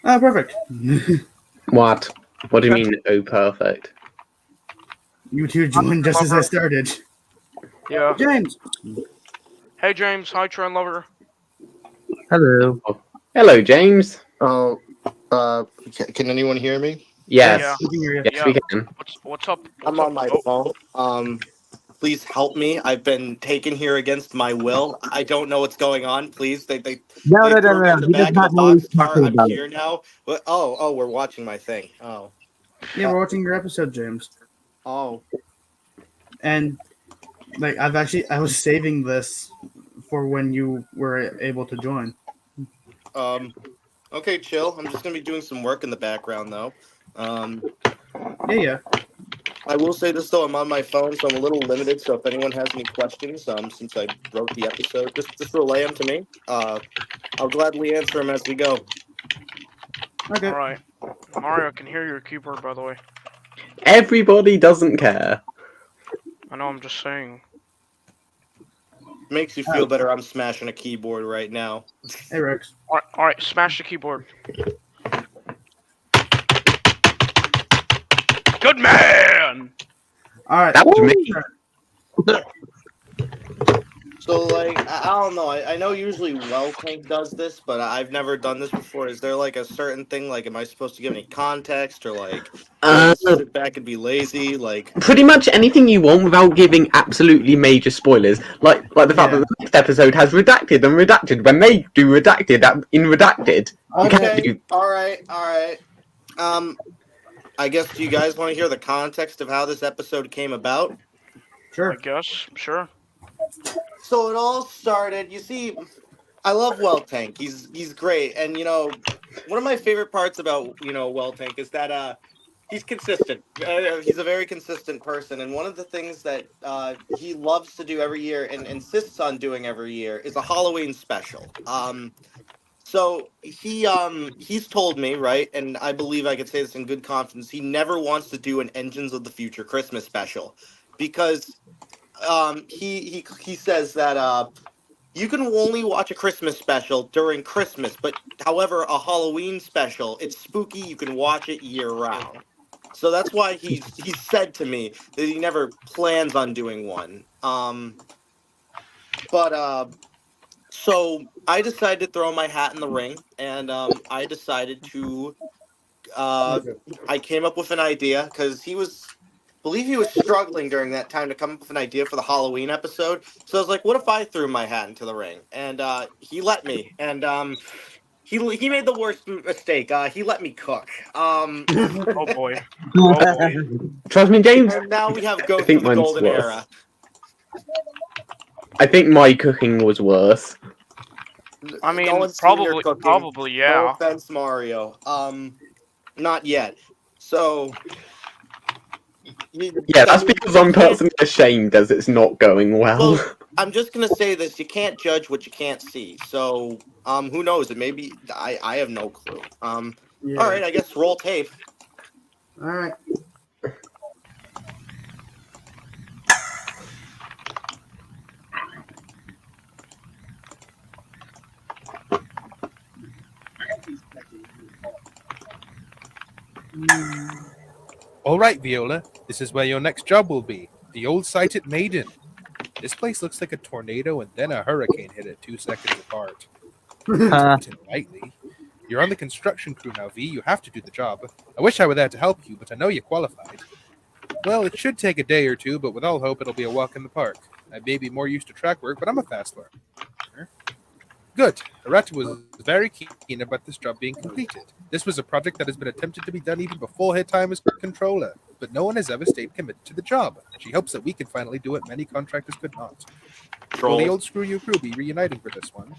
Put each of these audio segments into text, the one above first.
Ah, perfect. What? What do you mean, oh, perfect? You two joined just as I started. Yeah. James! Hey, James. Hi, Trend Lover. Hello. Oh. Hello, James. Oh, can anyone hear me? Yes. Yeah. We can hear you. Yes, we can. What's up? I'm What's on up? my Oh, phone. Please help me. I've been taken here against my will. I don't know what's going on. Please, they No, they no, no, threw no, me no. in the He does back of a not know what he's boxcar. talking I'm about. here now. Oh, we're watching my thing. Oh, Yeah, we're watching your episode, James. oh. And, like, I was saving this for when you were able to join. Okay, chill. I'm just gonna be doing some work in the background though. Yeah. I will say this though, I'm on my phone, so I'm a little limited. So if anyone has any questions, since I wrote the episode, just relay them to me. I'll gladly answer them as we go. Okay. all right. Mario, I can hear your keyboard, by the way. Everybody doesn't care. I know. I'm just saying. Makes you feel better. I'm smashing a keyboard right now. Hey, Rex. All right. Smash the keyboard. Good man. Alright. That was me. So, like, I don't know. I know usually Well Tank does this, but I've never done this before. Is there, like, a certain thing? Like, am I supposed to give any context? Or, like, should I just sit back and be lazy? Like, Pretty much anything you want without giving absolutely major spoilers. Like the fact that the next episode has redacted and redacted. When they do redacted in redacted, you can't okay, do. all right. I guess, do you guys want to hear the context of how this episode came about? Sure. I guess. Sure. So it all started. You see, I love Well Tank. He's great, and one of my favorite parts about Well Tank is that he's consistent. He's a very consistent person, and one of the things that he loves to do every year and insists on doing every year is a Halloween special. So he's told me, right, and I believe I could say this in good confidence. He never wants to do an Engines of the Future Christmas special because he says that you can only watch a Christmas special during Christmas, but however, a Halloween special, it's spooky. You can watch it year round. So that's why he's said to me that he never plans on doing one. But so I decided to throw my hat in the ring, and I decided to I came up with an idea because believe he was struggling during that time to come up with an idea for the Halloween episode. So I was like, what if I threw my hat into the ring? And he let me. And he made the worst mistake. He let me cook. Oh boy. Oh boy. Trust me, James. And now we have I Ghost think of the mine's Golden worse. Era. I think my cooking was worse. I mean, No one's seen your cooking. probably, No yeah. offense, Mario. Not yet. So Yeah, that's because I'm personally ashamed as it's not going well. Well, I'm just gonna say this: you can't judge what you can't see. So, who knows? It maybe I have no clue. Yeah. All right, I guess roll tape. Alright. All right, Viola, this is where your next job will be. The old site at Maiden. This place looks like a tornado and then a hurricane hit it 2 seconds apart. Put it lightly. You're on the construction crew now, V. You have to do the job. I wish I were there to help you, but I know you're qualified. Well, it should take a day or two, but with all hope, it'll be a walk in the park. I may be more used to track work, but I'm a fast learner. Good. Arata was very keen about this job being completed. This was a project that has been attempted to be done even before her time as controller, but no one has ever stayed committed to the job. She hopes that we can finally do what many contractors could not. Will the old Screw You crew be reuniting for this one?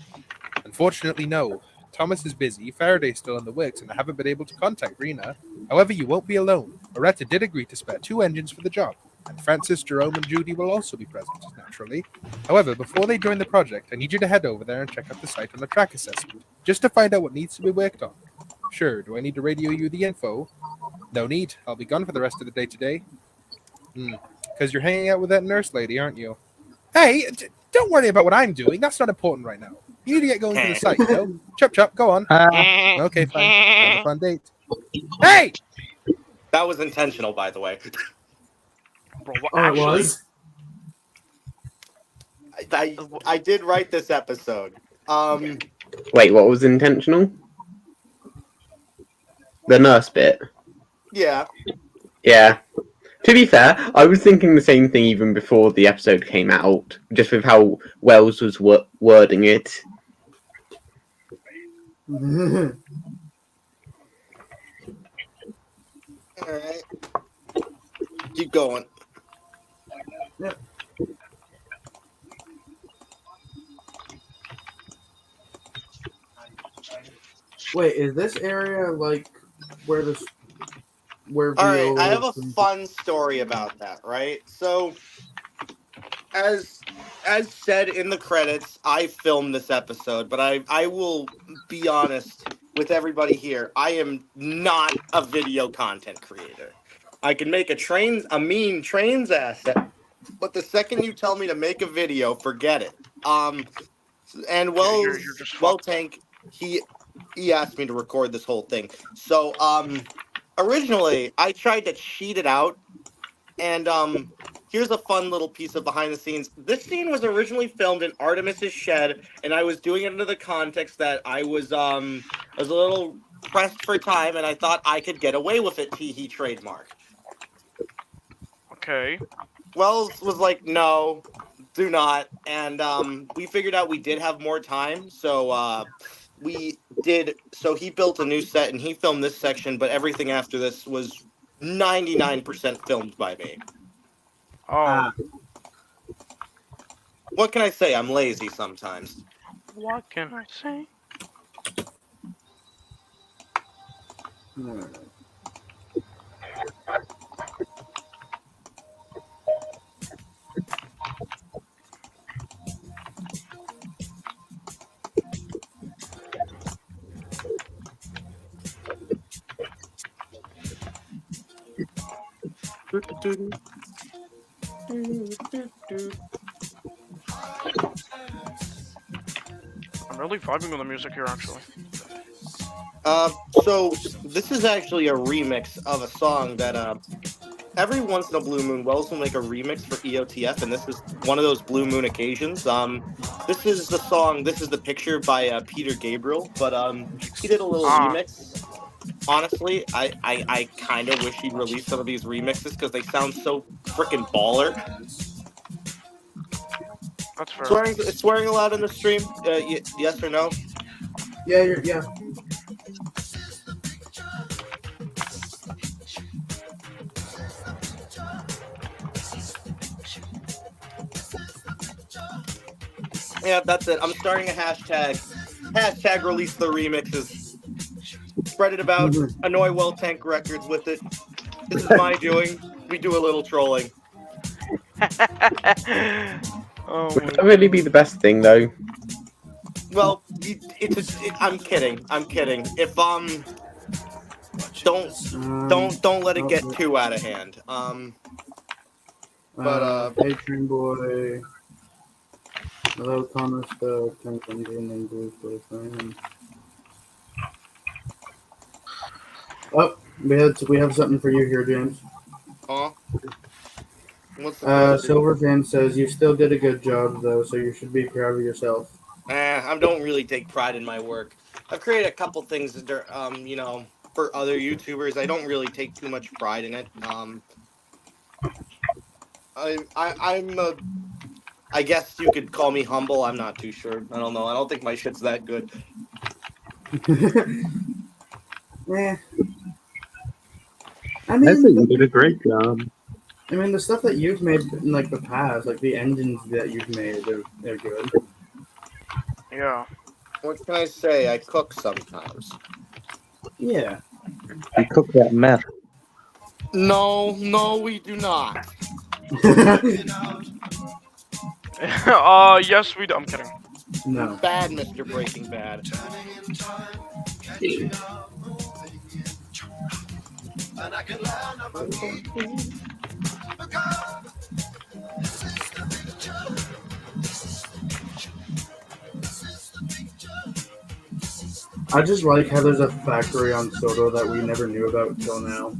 Unfortunately, no. Thomas is busy, Faraday's still in the works, and I haven't been able to contact Rena. However, you won't be alone. Arata did agree to spare 2 engines for the job, and Francis, Jerome, and Judy will also be present, naturally. However, before they join the project, I need you to head over there and check out the site on the track assessment, just to find out what needs to be worked on. Sure, do I need to radio you the info? No need. I'll be gone for the rest of the day today. Because you're hanging out with that nurse lady, aren't you? Hey, Don't worry about what I'm doing. That's not important right now. You need to get going to the site, you know? Chop, go on. Okay, fine. Have a fun date. Hey! That was intentional, by the way. Bro, what, Oh, it actually, was. I did write this episode. Wait, what was intentional? The nurse bit. Yeah. Yeah. To be fair, I was thinking the same thing even before the episode came out, just with how Wells was wording it. All right. Keep going. Yep. Wait, is this area like where this? Where? All right, I have Viola- a fun story about that, right? So, as said in the credits, I filmed this episode, but I will be honest with everybody here. I am not a video content creator. I can make a mean trains asset, but the second you tell me to make a video, forget it. And you're just fucked. Tank, he asked me to record this whole thing. So, originally I tried to cheat it out, and here's a fun little piece of behind the scenes. This scene was originally filmed in Artemis's shed, and I was doing it under the context that I was a little pressed for time, and I thought I could get away with it. He trademark. Okay. Wells was like, no, do not. And we figured out we did have more time, so we did. So he built a new set and he filmed this section, but everything after this was 99% filmed by me. Oh, What can I say? I'm lazy sometimes. what can I say? I'm really vibing with the music here, actually. So this is actually a remix of a song that every once in a blue moon, Wells will make a remix for EOTF, and this is one of those blue moon occasions. This is the song "This Is the Picture" by Peter Gabriel, but he did a little remix. Honestly, I kind of wish he'd release some of these remixes because they sound so freaking baller. That's fair. Swearing allowed in the stream? Yes or no? Yeah, yeah. Yeah, that's it. I'm starting a hashtag. Hashtag release the remixes. Spread it about. Annoy Well Tank Records with it. This is my doing. We do a little trolling. Oh, Would that really be the best thing, though? Well, I'm kidding. I'm kidding. If don't let it get too out of hand. Patron boy. Hello, Thomas. The Tank Engine and Blue Fan. Oh, we have something for you here, James. What's the Silver Fan says you still did a good job though, so you should be proud of yourself. I don't really take pride in my work. I've created a couple things that are, for other YouTubers. I don't really take too much pride in it. I guess you could call me humble. I'm not too sure. I don't know. I don't think my shit's that good. Yeah. I think you did a great job. I mean, the stuff that you've made in like the past, like the engines that you've made, they're good. yeah. What can I say? I cook sometimes. Yeah. You cook that meth. No, we do not. Yes, we do. I'm kidding. No. Bad, Mr. Breaking Bad. I just like how there's a factory on Soto that we never knew about till now.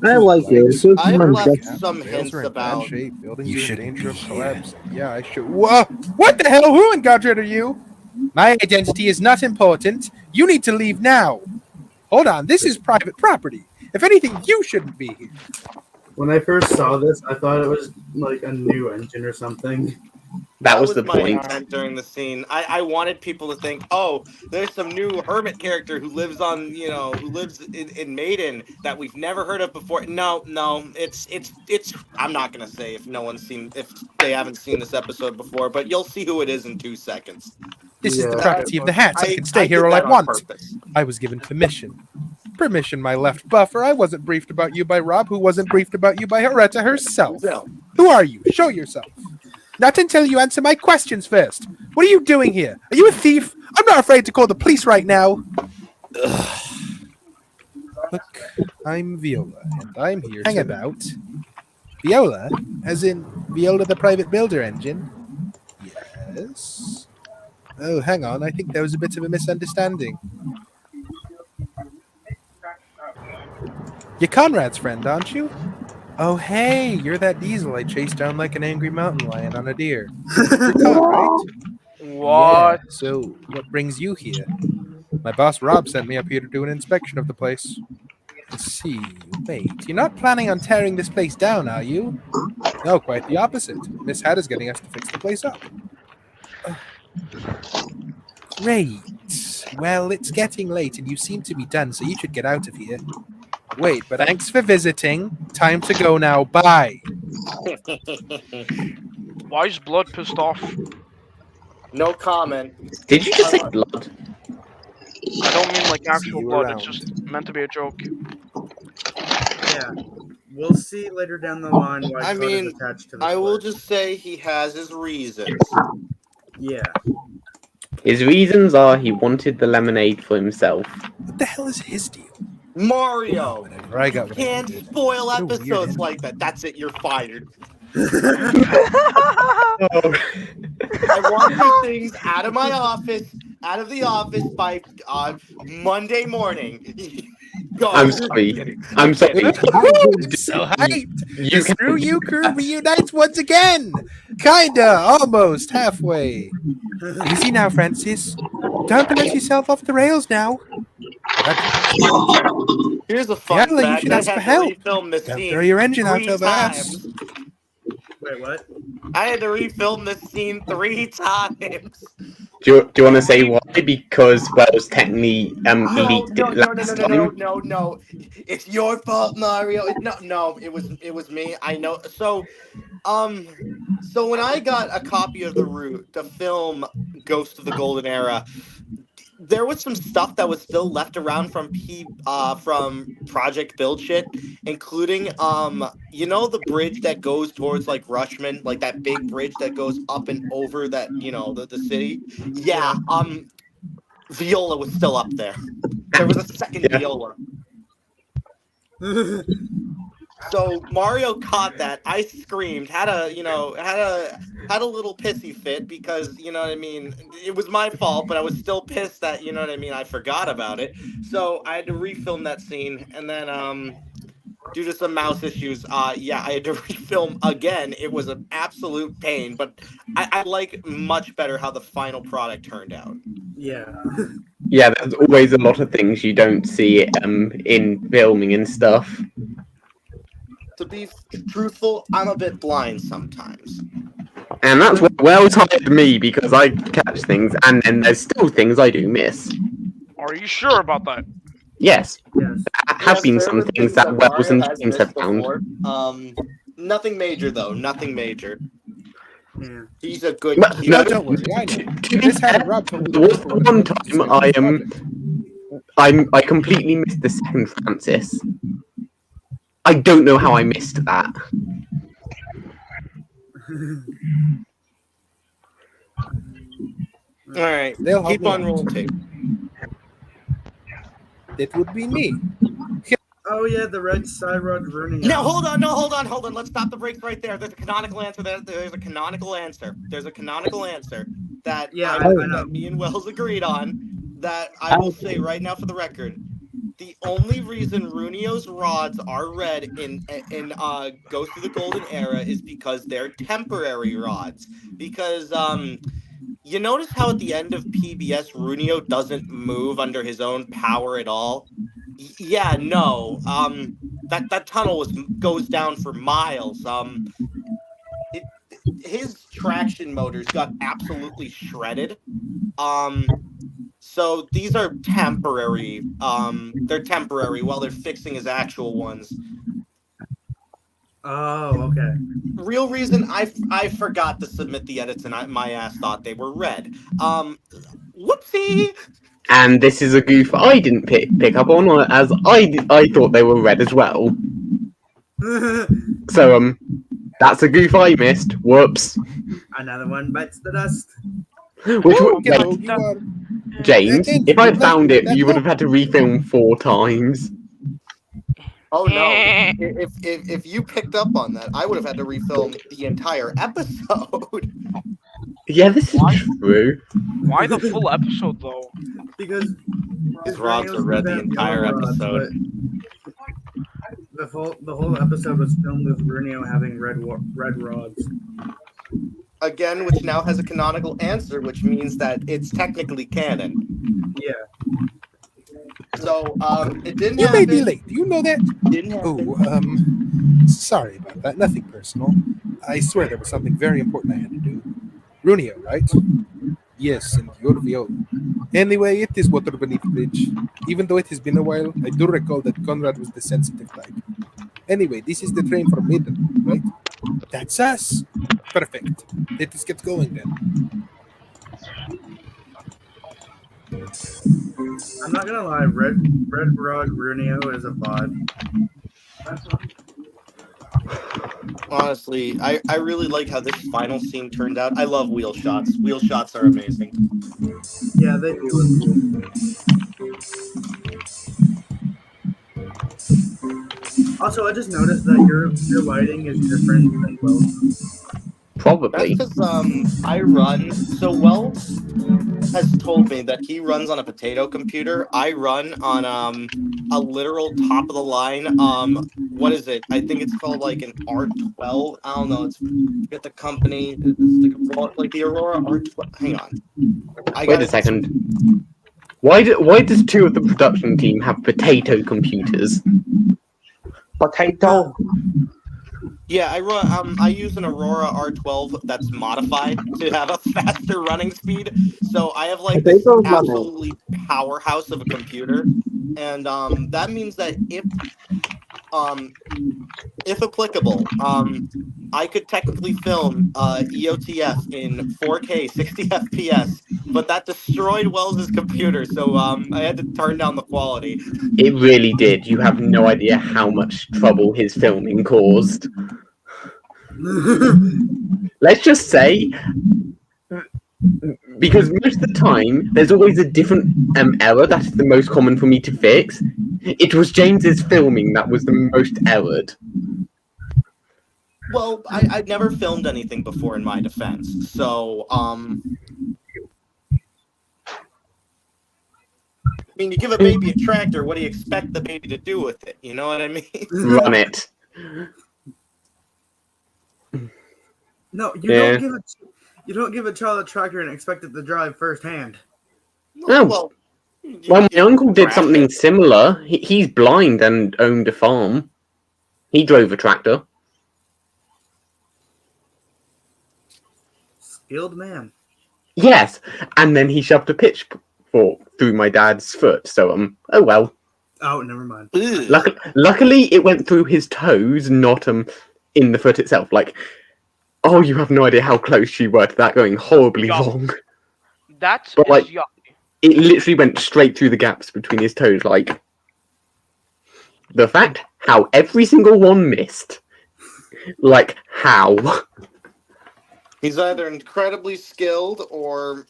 I like it. It shows I've some left depth. some Rails hints are in about. bad shape. Buildings You are in shouldn't danger of be here. collapse. Yeah, I should. Whoa! What the hell? Who got rid of you? My identity is not important. You need to leave now. Hold on. This is private property. If anything, you shouldn't be here. When I first saw this, I thought it was like a new engine or something. That was the my point. intent during the scene. I wanted people to think, oh, there's some new hermit character who lives on, who lives in Maiden that we've never heard of before. No, it's. I'm not gonna say if they haven't seen this episode before, but you'll see who it is in 2 seconds. This is the Yeah. property of the Hats. I can stay here did all I that on want. purpose. I was given permission. Permission, my left buffer. I wasn't briefed about you by Rob, who wasn't briefed about you by Horetta herself. No. Who are you? Show yourself. Not until you answer my questions first. What are you doing here? Are you a thief? I'm not afraid to call the police right now. Look, I'm Viola, and I'm here to hang about. Viola? As in Viola the private builder engine? Yes. Oh, hang on. I think there was a bit of a misunderstanding. You're Conrad's friend, aren't you? Oh, hey, you're that diesel I chased down like an angry mountain lion on a deer. You're Conrad, right? What? Yeah, so, what brings you here? My boss Rob sent me up here to do an inspection of the place. Let's see. Wait, you're not planning on tearing this place down, are you? No, quite the opposite. Miss Hat is getting us to fix the place up. Great. Well, it's getting late and you seem to be done, so you should get out of here. Wait, but thanks for visiting. Time to go now. Bye. Why is Blood pissed off? No comment. Did you just say blood? I don't mean like actual you blood. around. It's just meant to be a joke. Yeah, we'll see later down the line why I Todd mean, is attached to this. I will place. just say he has his reasons. Yeah. His reasons are he wanted the lemonade for himself. What the hell is his deal? Mario, Whatever, I got you what I can't needed. spoil What a weird episodes ending. like that. That's it, you're fired. Oh, I want your things out of my office, out of the office by Monday morning. Go. I'm sorry. I'm sorry. So hyped! You The Screw can- You crew reunites once again! Kinda, almost, halfway. Easy now, Francis. Don't let yourself off the rails now. Here's a fun Yeah, like, you fact. should I ask had for to help. refilm this Don't scene throw your engine out 3 till the ass. times. wait, what? I had to refilm this scene 3 times. Do you want to say why? Because Wells technically No, leaked no, it no, no, last no, no, time. no, no. It's your fault, Mario. No, it was me. I know. So when I got a copy of the route to film Ghost of the Golden Era, there was some stuff that was still left around from Project Build shit, including the bridge that goes towards like Rushman, like that big bridge that goes up and over that, the city. Yeah, Viola was still up there. There was a second Yeah. Viola. So Mario caught that. I screamed, had a little pissy fit because, you know what I mean, it was my fault, but I was still pissed that, you know what I mean, I forgot about it. So I had to refilm that scene, and then due to some mouse issues, I had to refilm again. It was an absolute pain, but I like much better how the final product turned out. Yeah. Yeah, there's always a lot of things you don't see in filming and stuff. To be truthful, I'm a bit blind sometimes. And that's what Wells hired me, because I catch things, and then there's still things I do miss. Are you sure about that? Yes, Yes. there have Yes, been there some were things things that Wells Mario and has James have missed found. before. Nothing major though. Nothing major. Yeah. He's a good Well, kid. No, don't worry, I know. To be This had fair, a Rob told there was one time I completely missed the second Francis. I don't know how I missed that. All right, They'll help keep me on out. rolling tape. It would be me. Oh yeah, the red side rod's running Now out. hold on. Let's stop the break right there. There's a canonical answer. There's a canonical answer. There's a canonical answer that Yeah, I I know. that me and Wells agreed on. that I will say right now for the record, the only reason Runio's rods are red in Ghost of the Golden Era is because they're temporary rods. Because you notice how at the end of PBS Runio doesn't move under his own power at all? Yeah, no. That tunnel goes down for miles. It his traction motors got absolutely shredded. So these are temporary. They're temporary while they're fixing his actual ones. Oh, okay. Real reason I forgot to submit the edits and my ass thought they were red. Whoopsie. And this is a goof I didn't pick up on, as I thought they were red as well. So that's a goof I missed. Whoops. Another one bites the dust. Which Oh, wait, Ghetto, you are. James, if I found it, you would have had to refilm 4 times. Oh no! If you picked up on that, I would have had to refilm the entire episode. Yeah, this is true. Why the full episode though? Because His rods are red the entire episode. The whole episode was filmed with Brunio having red rods. Again, which now has a canonical answer, which means that it's technically canon. Yeah. So, it didn't You happen. may be late. Do you know that? Didn't happen. Oh, sorry about that. Nothing personal. I swear there was something very important I had to do. Runio, right? Yes, and your Viola. Anyway, it is water beneath the bridge. Even though it has been a while, I do recall that Conrad was the sensitive type. Anyway, this is the train for Maiden, right? That's us. Perfect. Let us get going then. I'm not gonna lie, Red Rod Brunio is a bod. Honestly, I really like how this final scene turned out. I love wheel shots. Wheel shots are amazing. Yeah, they do look cool. Also, I just noticed that your lighting is different than Wells. Probably. That's because I run. So Wells has told me that he runs on a potato computer. I run on a literal top of the line. What is it? I think it's called like an R12. I don't know. It's get the company. It's like the Aurora R12. Hang on. Wait a second. Why does 2 of the production team have potato computers? Potato. Yeah, I run. I use an Aurora R12 that's modified to have a faster running speed. So I have like this Potatoes running. absolutely powerhouse of a computer, and that means that if applicable, I could technically film EOTF in 4K 60 FPS, but that destroyed Wells's computer, so I had to turn down the quality. It really did. You have no idea how much trouble his filming caused. Let's just say, because most of the time there's always a different error that is the most common for me to fix. It was James's filming that was the most errored. Well, I'd never filmed anything before in my defense, so I mean, you give a baby a tractor, what do you expect the baby to do with it? You know what I mean? Run it. No, you don't give a child a tractor and expect it to drive firsthand. No. Well, Well, my uncle did crash something it. similar. He's blind and owned a farm. He drove a tractor. Skilled man. Yes, and then he shoved a pitchfork through my dad's foot. So oh well. Oh, never mind. Ugh. Luckily, it went through his toes, not in the foot itself. Like, oh, you have no idea how close you were to that going horribly Yuck. wrong. That's But, like- yuck. It literally went straight through the gaps between his toes. Like, the fact how every single one missed. Like, how? He's either incredibly skilled or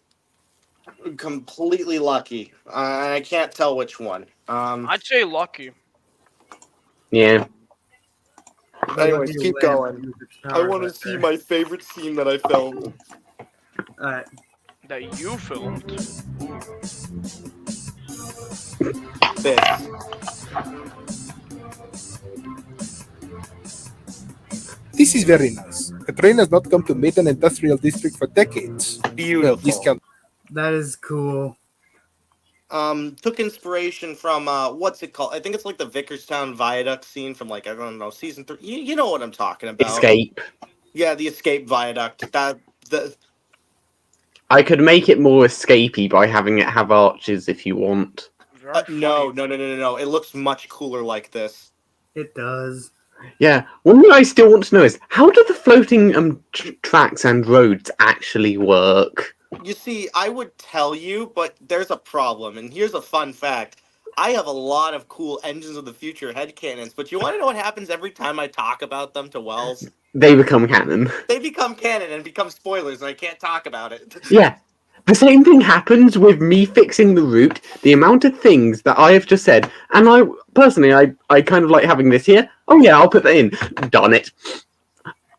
completely lucky. I can't tell which one. I'd say lucky. Yeah. Anyways, keep going. I want to see my favorite scene that I filmed. Alright. That you filmed. This. This is very nice. A train has not come to Maiden Industrial District for decades. Well, Beautiful. please count. That is cool. Took inspiration from what's it called? I think it's like the Vickerstown Viaduct scene from like I don't know season 3. You know what I'm talking about? Escape. Yeah, the Escape Viaduct. I could make it more escapey by having it have arches if you want. Very No. funny. It looks much cooler like this. It does. Yeah, one thing I still want to know is how do the floating tracks and roads actually work? You see, I would tell you, but there's a problem. And here's a fun fact. I have a lot of cool Engines of the Future headcanons, but you want to know what happens every time I talk about them to Wells? They become canon. They become canon and become spoilers, and I can't talk about it. Yeah, the same thing happens with me fixing the route. The amount of things that I have just said, and I personally, I kind of like having this here. Oh yeah, I'll put that in. Darn it.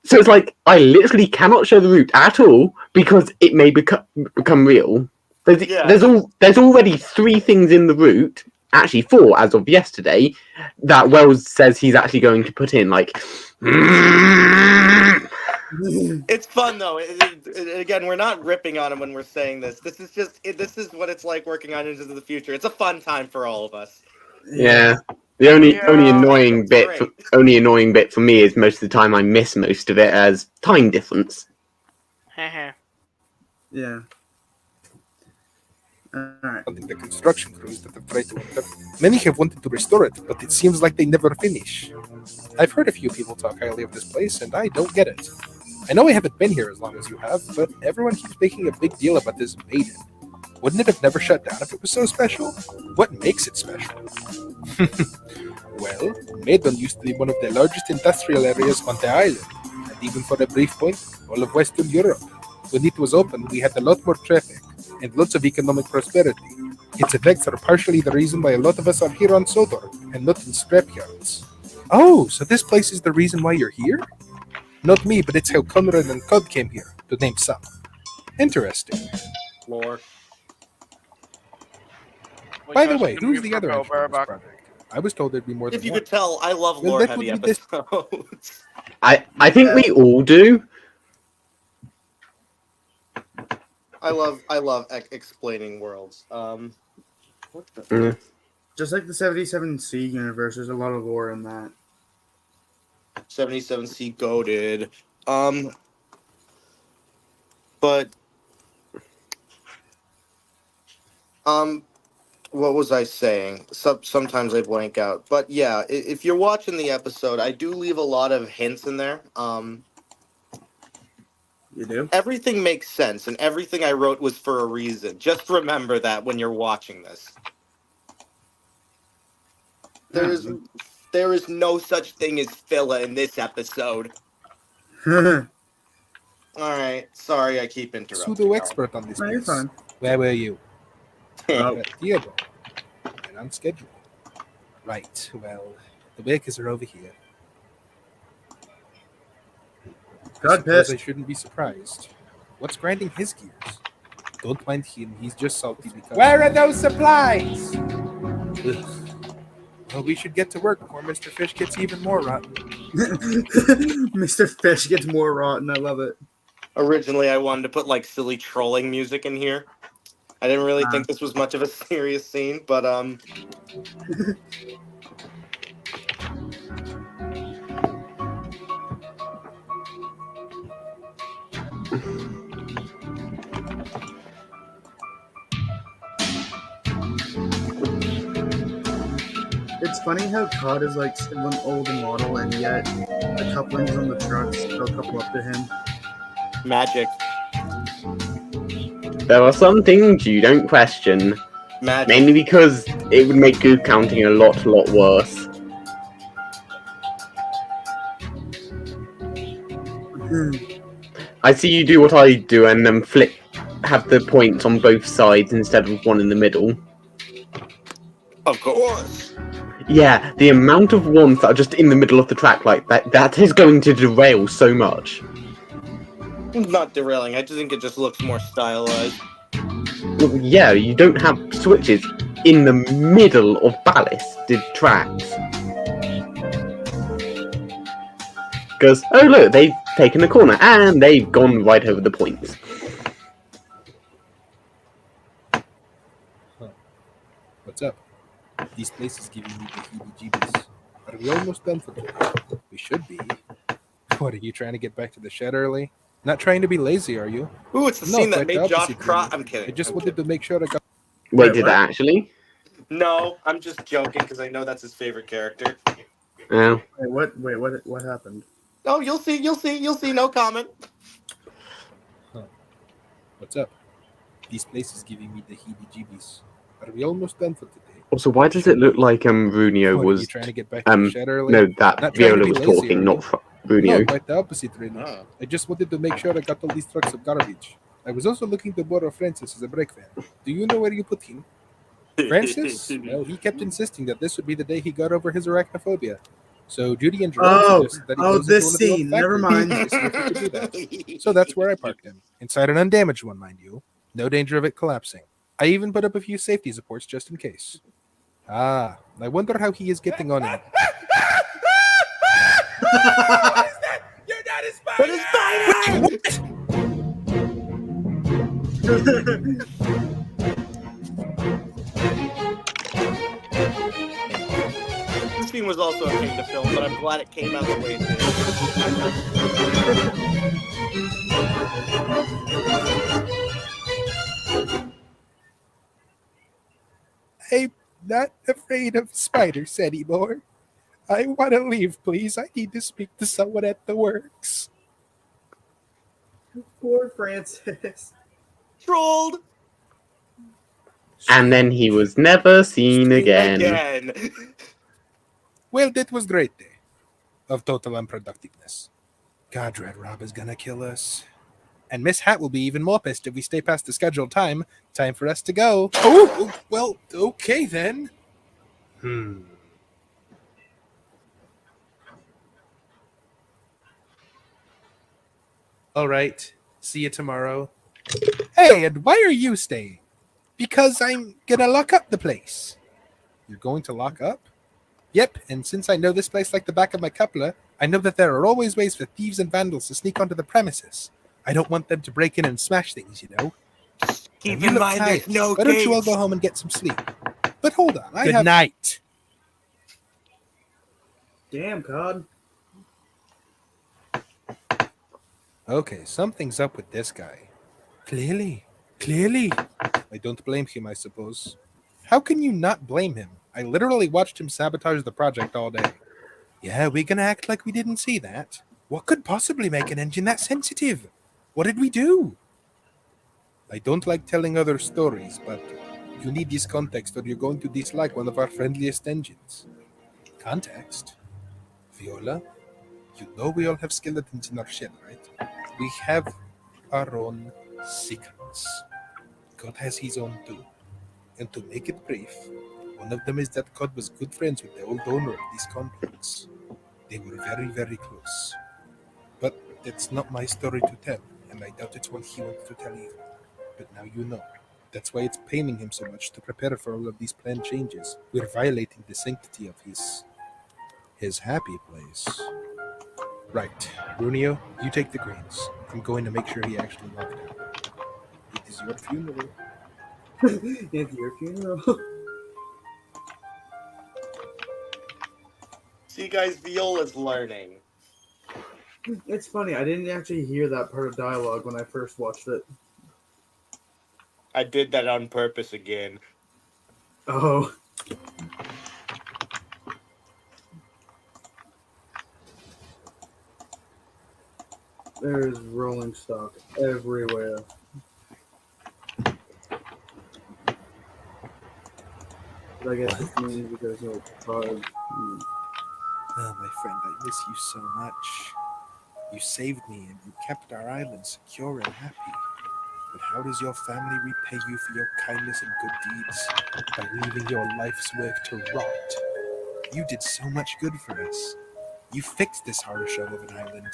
So it's like I literally cannot show the route at all because it may become real. There's already 3 things in the route, actually 4 as of yesterday, that Wells says he's actually going to put in. Like, It's fun though. Again, we're not ripping on him when we're saying this. This is just this is what it's like working on Engines of the Future. It's a fun time for all of us. yeah. The only annoying it's bit, for me is most of the time I miss most of it as time difference. Heh. Yeah. Alright. The construction crews that have tried to enter. Many have wanted to restore it, but it seems like they never finish. I've heard a few people talk highly of this place, and I don't get it. I know I haven't been here as long as you have, but everyone keeps making a big deal about this Maiden. Wouldn't it have never shut down if it was so special? What makes it special? Well, Maiden used to be one of the largest industrial areas on the island, and even for a brief point, all of Western Europe. When it was open, we had a lot more traffic, and lots of economic prosperity. Its effects are partially the reason why a lot of us are here on Sodor, and not in scrapyards. Oh, so this place is the reason why you're here? Not me, but it's how Conrad and Cod came here, to name some. Interesting. Lore. By the way, who's the other engineer on this project? I was told there'd be more than If you one. could tell, I love Well, lore that heavy would be this- episodes. I think we all do. I love explaining worlds. What the? Mm. Just like the 77C universe, there's a lot of lore in that. 77C goated. But what was I saying? Sometimes I blank out. But yeah, if you're watching the episode, I do leave a lot of hints in there. You do? Everything makes sense, and everything I wrote was for a reason. Just remember that when you're watching this. There is no such thing as filler in this episode. All right, sorry I keep interrupting. Pseudo expert on this No, you're place. fine. Where were you? Oh. At Theodore. And on schedule. Right, well, the bakers are over here. I God suppose I pissed. shouldn't be surprised. What's grinding his gears? Don't mind him, he's just salty because... Where are those supplies? Ugh. Well, we should get to work before Mr. Fish gets even more rotten. Mr. Fish gets more rotten. I love it. Originally, I wanted to put like silly trolling music in here. I didn't really think this was much of a serious scene, but It's funny how COD is like still an old model, and yet the couplings on the trucks still couple up to him. magic, There are some things you don't question, magic. mainly because it would make goop counting a lot worse. I see you do what I do and then have the points on both sides instead of one in the middle. Of course. Yeah, the amount of ones that are just in the middle of the track like that is going to derail so much. Not derailing. I just think it just looks more stylized. Well, yeah, you don't have switches. in the middle of ballasted tracks. Because, oh look, they've taken the corner and they've gone right over the points. What's up? These places giving me the heebie-jeebies. Are we almost done for today? We should be. What, are you trying to get back to the shed early? Not trying to be lazy, are you? Ooh, it's the No, scene that quite the made Josh opposite, cry. really. I'm kidding. I just I'm wanted kidding. to make sure I got... Wait, Wait, did what? that actually? No, I'm just joking because I know that's his favorite character. Oh. What happened? Oh, you'll see. No comment. What's up? These places giving me the heebie-jeebies. Are we almost done for today? Also, why does it look like Runio What, are you was trying to get back to the shed early? no, that Not trying to Viola be was lazy, talking, are not No, Runio. quite the opposite, really. Oh. I just wanted to make sure I got all these trucks of garbage. I was also looking to borrow Francis as a brake van. Do you know where you put him? Francis? Well, he kept insisting that this would be the day he got over his arachnophobia. So Judy and Jerome suggested that he goes into this one of the old scene. Never factories mind. to see if he could do that. So that's where I parked him. Inside an undamaged one, mind you. No danger of it collapsing. I even put up a few safety supports just in case. Ah, I wonder how he is getting on it. You're not a But spider! it's spider! This scene was also a pain to film, but I'm glad it came out the way it did. I'm not afraid of spiders anymore. I want to leave, please. I need to speak to someone at the works. Poor Francis. Trolled And then he was never seen again. again. Well, that was great day of total unproductiveness. God, Red Rob is gonna kill us. And Miss Hat will be even more pissed if we stay past the scheduled time. Time for us to go. Oh, well, okay then. All right. See you tomorrow. Hey, and why are you staying? Because I'm gonna lock up the place. You're going to lock up? Yep, and since I know this place like the back of my coupler, I know that there are always ways for thieves and vandals to sneak onto the premises. I don't want them to break in and smash things, you know? Keep Now, you in look mind, tired. there's no Why don't you all gates. go home and get some sleep? But hold on, I Good have... night. Damn, God. Okay, something's up with this guy. Clearly. I don't blame him, I suppose. How can you not blame him? I literally watched him sabotage the project all day. Yeah, we're gonna act like we didn't see that. What could possibly make an engine that sensitive? What did we do? I don't like telling other stories, but you need this context or you're going to dislike one of our friendliest engines. Context? Viola? You know we all have skeletons in our shed, right? We have our own secrets. God has his own too. And to make it brief, one of them is that God was good friends with the old owner of this complex. They were very, very close. But that's not my story to tell, and I doubt it's one he wants to tell either. But now you know. That's why it's paining him so much to prepare for all of these planned changes. We're violating the sanctity of his happy place. Right. Brunio, you take the greens. I'm going to make sure he actually locked out. It is your funeral. It's your funeral. See, guys, Viola's learning. It's funny. I didn't actually hear that part of dialogue when I first watched it. I did that on purpose again. Oh. There's rolling stock everywhere. But I guess it means because of cars. Oh, my friend, I miss you so much. You saved me and you kept our island secure and happy. But how does your family repay you for your kindness and good deeds? By leaving your life's work to rot. You did so much good for us. You fixed this horror show of an island.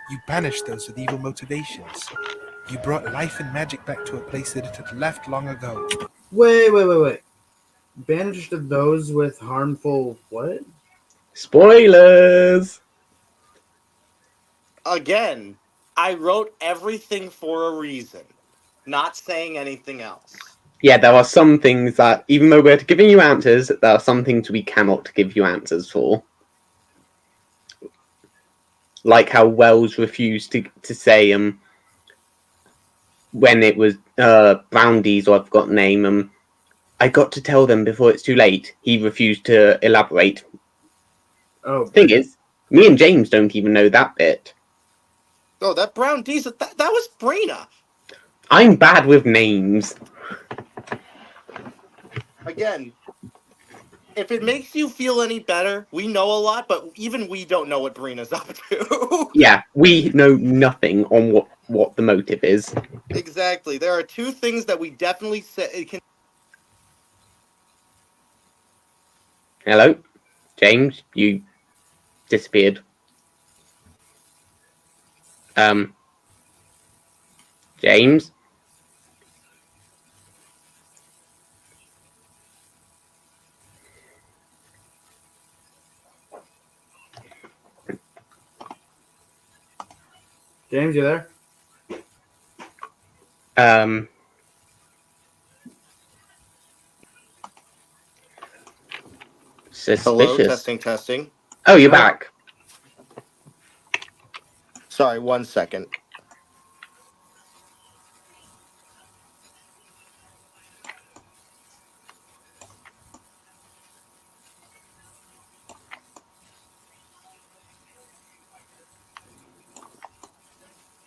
You banished those with evil motivations. You brought life and magic back to a place that it had left long ago. Wait. banished those with harmful what? Spoilers. Again, I wrote everything for a reason, not saying anything else. Yeah, there are some things that, even though we're giving you answers, there are some things we cannot give you answers for. Like how Wells refused to say when it was Browndies, or I've got name, I got to tell them before it's too late. He refused to elaborate. Oh, Thing is, me and James don't even know that bit. Oh, that brown diesel, that was Brina. I'm bad with names. Again, if it makes you feel any better, we know a lot, but even we don't know what Brina's up to. Yeah, we know nothing on what the motive is. Exactly. There are two things that we definitely say. It can. Hello? James, you disappeared. James? James, you there? Suspicious. Hello, testing. Oh, you're back. Sorry, 1 second.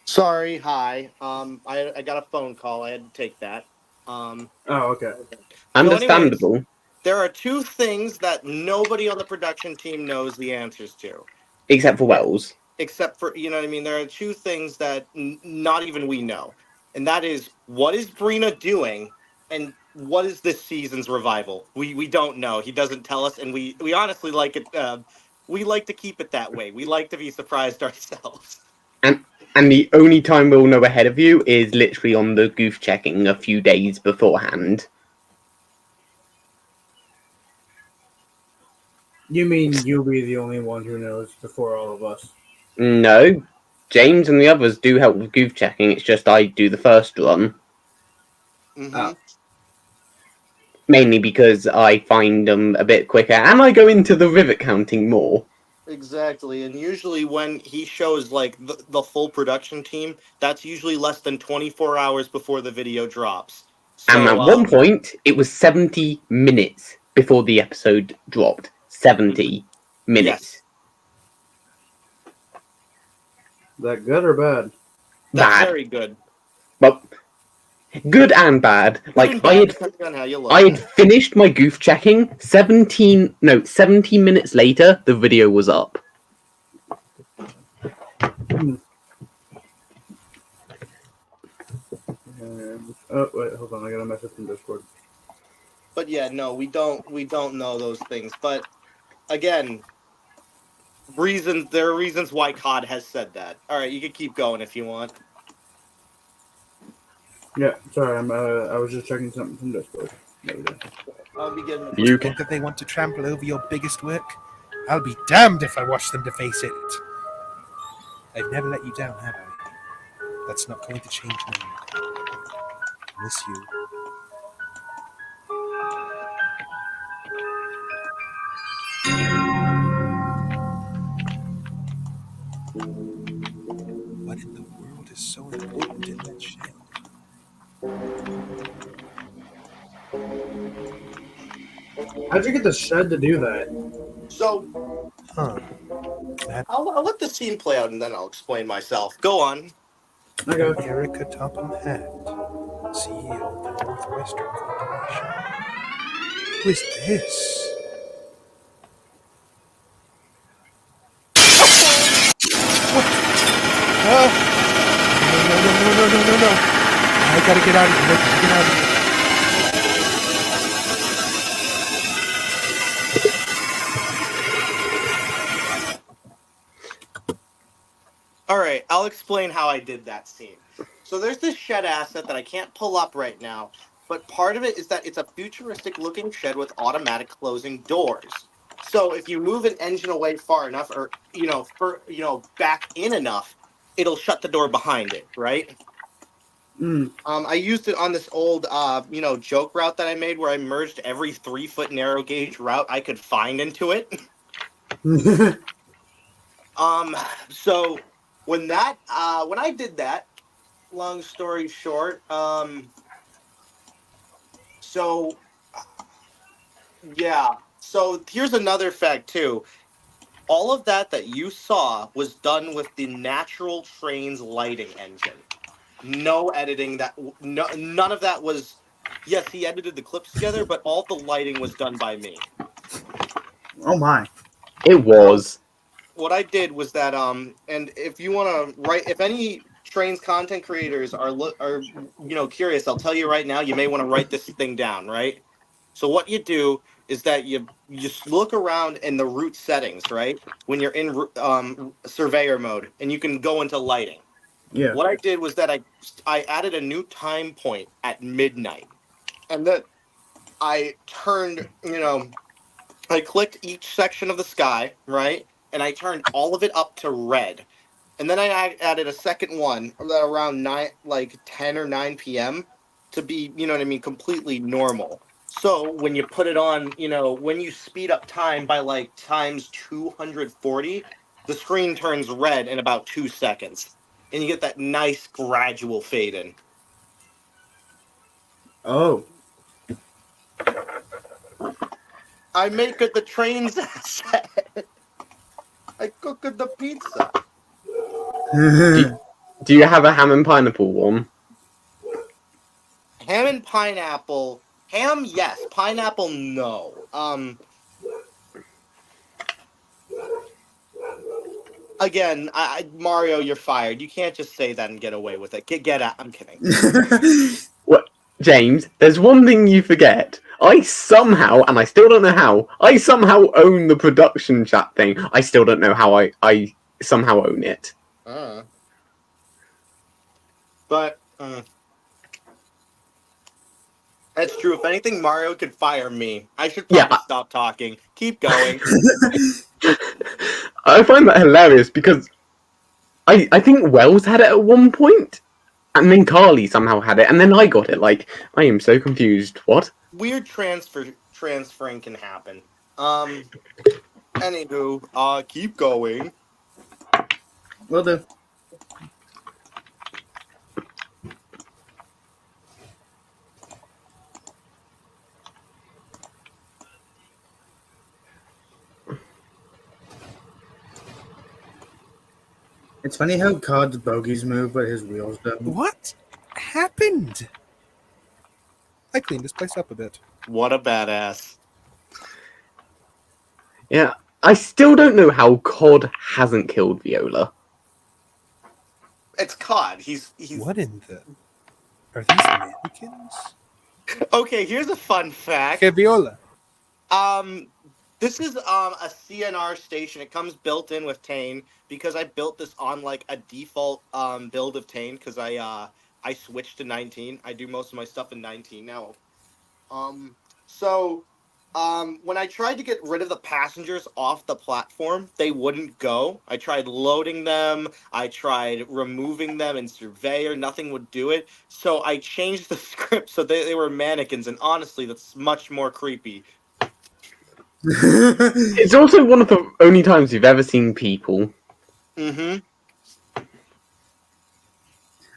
Sorry, hi. I got a phone call. I had to take that. Oh, okay. Understandable. Anyways, there are two things that nobody on the production team knows the answers to. Except for Wells. Except for, you know what I mean? There are two things that not even we know. And that is, what is Brina doing? And what is this season's revival? We don't know. He doesn't tell us. And we honestly like it. We like to keep it that way. We like to be surprised ourselves. And the only time we'll know ahead of you is literally on the goof checking a few days beforehand. You mean you'll be the only one who knows before all of us? No. James and the others do help with goof checking, it's just I do the first run. Mm-hmm. Oh. Mainly because I find them a bit quicker, and I go into the rivet counting more. Exactly, and usually when he shows like the full production team, that's usually less than 24 hours before the video drops. So, And at one point, it was 70 minutes before the episode dropped. 70 minutes. Yes. That good or bad? That's Bad. very good. Well, good and bad. Good and bad, depending on how you look. I had finished my goof checking. 17 minutes later, the video was up. Oh wait, hold on. I got a message from Discord. But yeah, no, we don't know those things. But again, there are reasons why COD has said that. All right, you can keep going if you want. Yeah, sorry. I was just checking something from Discord. I'll be getting. You think that they want to trample over your biggest work? I'll be damned if I watch them deface it. I've never let you down, have I? That's not going to change now. Miss you. What in the world is so important in that shed? How'd you get the shed to do that? So, I'll let the scene play out and then I'll explain myself. Go on. Okay. Erica Topham Hatt, CEO of the Northwestern Corporation. Who is this? What? No. I gotta get out of here. Get out of here. All right, I'll explain how I did that scene. So there's this shed asset that I can't pull up right now, but part of it is that it's a futuristic looking shed with automatic closing doors. So if you move an engine away far enough, or back in enough, it'll shut the door behind it, right? I used it on this old joke route that I made where I merged every 3-foot narrow gauge route I could find into it. So when I did that, long story short, so yeah. So here's another fact too. All of that you saw was done with the natural train's lighting engine. No editing. None of that was. Yes, he edited the clips together, but all the lighting was done by me. Oh my! It was. What I did was that and if you want to write, if any trains content creators are curious, I'll tell you right now, you may want to write this thing down, right? So what you do is that you just look around in the route settings, right? When you're in surveyor mode, and you can go into lighting. Yeah. What I did was that I added a new time point at midnight, and then I turned, I clicked each section of the sky, right? And I turned all of it up to red. And then I added a second one around 10 or 9 p.m. to be, completely normal. So when you put it on, when you speed up time by times 240, the screen turns red in about 2 seconds. And you get that nice gradual fade in. Oh. I make it the train's set. I cooked the pizza. Do you have a ham and pineapple one? Ham and pineapple. Ham, yes. Pineapple, no. Again, Mario, you're fired. You can't just say that and get away with it. Get out. I'm kidding. What, James? There's one thing you forget. I somehow, and I still don't know how, I somehow own the production chat thing. I still don't know how I somehow own it. But that's true. If anything, Mario could fire me. I should probably stop talking. Keep going. I find that hilarious because I think Wells had it at one point, and then Carly somehow had it, and then I got it. Like, I am so confused. What? Weird transferring can happen. Anywho, keep going. Will do. It's funny how Cod's bogies move, but his wheels don't. What happened? I cleaned this place up a bit. What a badass. Yeah, I still don't know how Cod hasn't killed Viola. It's Cod. He's What in the... Are these mannequins? Okay, here's a fun fact. Okay, Viola. This is a CNR station. It comes built in with Tane because I built this on a default build of Tane because I switched to 19. I do most of my stuff in 19 now. When I tried to get rid of the passengers off the platform, they wouldn't go. I tried loading them. I tried removing them in Surveyor. Nothing would do it. So I changed the script so they were mannequins. And honestly, that's much more creepy. It's also one of the only times you've ever seen people. Mm-hmm.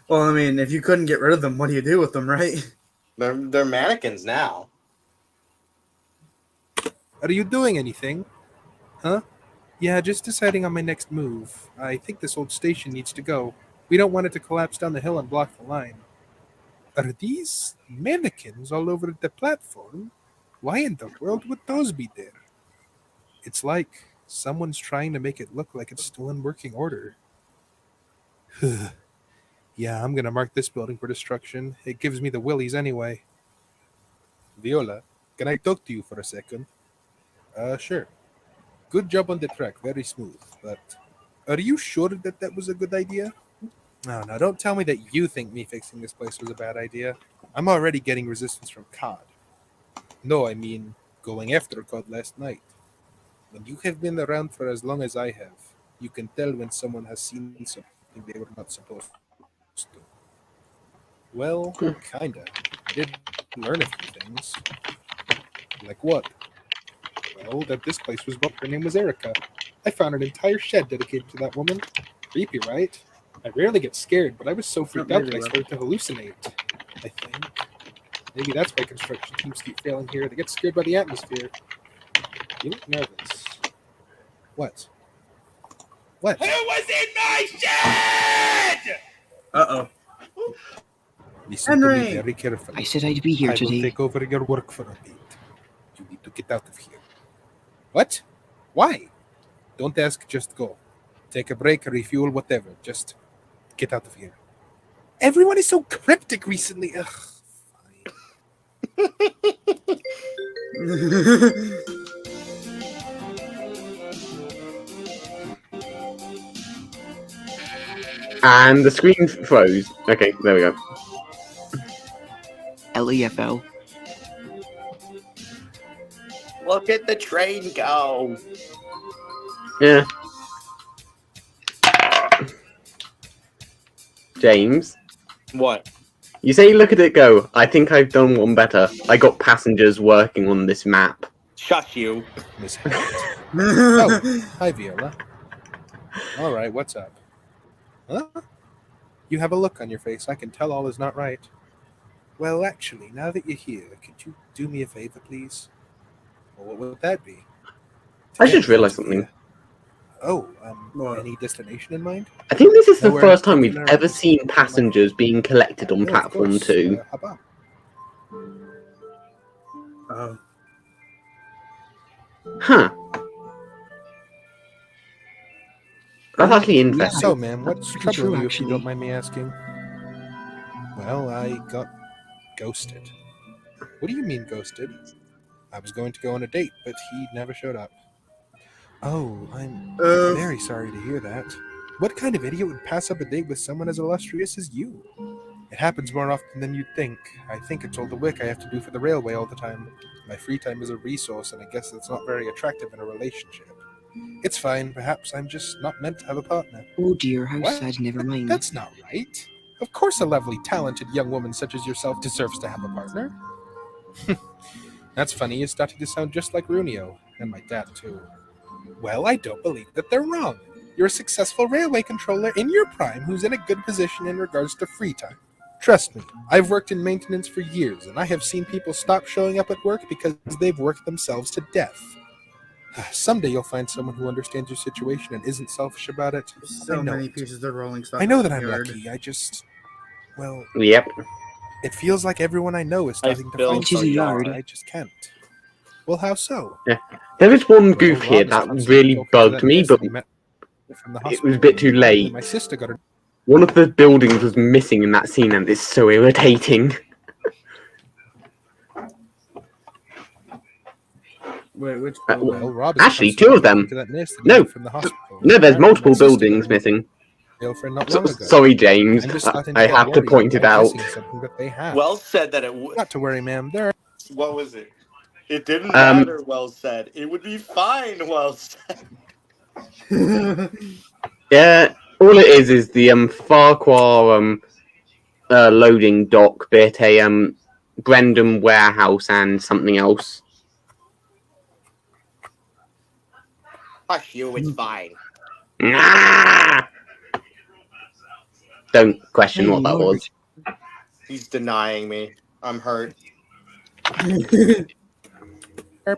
Well, I mean, if you couldn't get rid of them, what do you do with them, right? They're mannequins now. Are you doing anything? Huh? Yeah, just deciding on my next move. I think this old station needs to go. We don't want it to collapse down the hill and block the line. Are these mannequins all over the platform? Why in the world would those be there? It's like someone's trying to make it look like it's still in working order. Yeah, I'm gonna mark this building for destruction. It gives me the willies anyway. Viola, can I talk to you for a second? Sure. Good job on the track, very smooth. But are you sure that was a good idea? No, no, don't tell me that you think me fixing this place was a bad idea. I'm already getting resistance from COD. No, I mean going after COD last night. When you have been around for as long as I have, you can tell when someone has seen something they were not supposed to. Well, kinda. I did learn a few things. Like what? Well, that this place was built. Her name was Erica. I found an entire shed dedicated to that woman. Creepy, right? I rarely get scared, but I was so freaked out that I started to hallucinate. I think. Maybe that's why construction teams keep failing here. They get scared by the atmosphere. You look nervous. What? What? Who was in my shed? Uh-oh. Listen to me Henry! very carefully. I said I'd be here I will today. take over your work for a bit. You need to get out of here. What? Why? Don't ask, just go. Take a break, refuel, whatever. Just get out of here. Everyone is so cryptic recently. Ugh. And the screen froze. Okay, there we go. LEFL. Look at the train go. Yeah. James, What? you say look at it go. I think I've done one better. I got passengers working on this map. Shush you. Miss Hammond. Oh, hi, Viola. All right, what's up? Huh? You have a look on your face. I can tell all is not right. Well, actually, now that you're here, could you do me a favor, please? Well, what would that be? I just realised something. Oh, What? any destination in mind? I think this is the Nowhere first time we've particular. ever seen passengers being collected on Yeah, of platform course. 2. How about? Oh. Huh. That's actually interesting. So, ma'am, what's Pretty troubling true, you, if you actually. don't mind me asking? Well, I got ghosted. What do you mean ghosted? I was going to go on a date, but he never showed up. Oh, I'm very sorry to hear that. What kind of idiot would pass up a date with someone as illustrious as you? It happens more often than you'd think. I think it's all the work I have to do for the railway all the time. My free time is a resource, and I guess that's not very attractive in a relationship. It's fine. Perhaps I'm just not meant to have a partner. Oh dear, how What? sad, never mind. That's not right. Of course a lovely, talented young woman such as yourself deserves to have a partner. That's funny. You're starting to sound just like Runio, and my dad, too. Well, I don't believe that they're wrong. You're a successful railway controller in your prime who's in a good position in regards to free time. Trust me, I've worked in maintenance for years, and I have seen people stop showing up at work because they've worked themselves to death. Someday you'll find someone who understands your situation and isn't selfish about it. So I know many it. pieces of rolling stock. I know that I'm yard. lucky. I just, well, Yep. it feels like everyone I know is starting to built find Which is a something yard. I just can't. Well, how so? There is one Well, goof Rob here is that constantly really talking to bugged that me, nurse but that he met from the it was a bit too hospital. late. My sister got a One of the buildings was missing in that scene, and it's so irritating. Wait, which Uh, building? well, Rob is Actually, constantly two of them. talking to that nurse that he No. met from the hospital. No, there's Apparently multiple my sister got buildings a missing. girlfriend not long ago. Sorry, James. I'm just starting to I get have to worried point it about out. missing something that they have. Well said that it would. Not to worry, ma'am. There are What was it? It didn't Um, matter. Well said. It would be fine. Well said. Yeah, all it is the Farquhar loading dock bit, a Brendan warehouse, and something else. Hush you. It's fine. Ah! Don't question Hey, what that Lord. was. He's denying me. I'm hurt.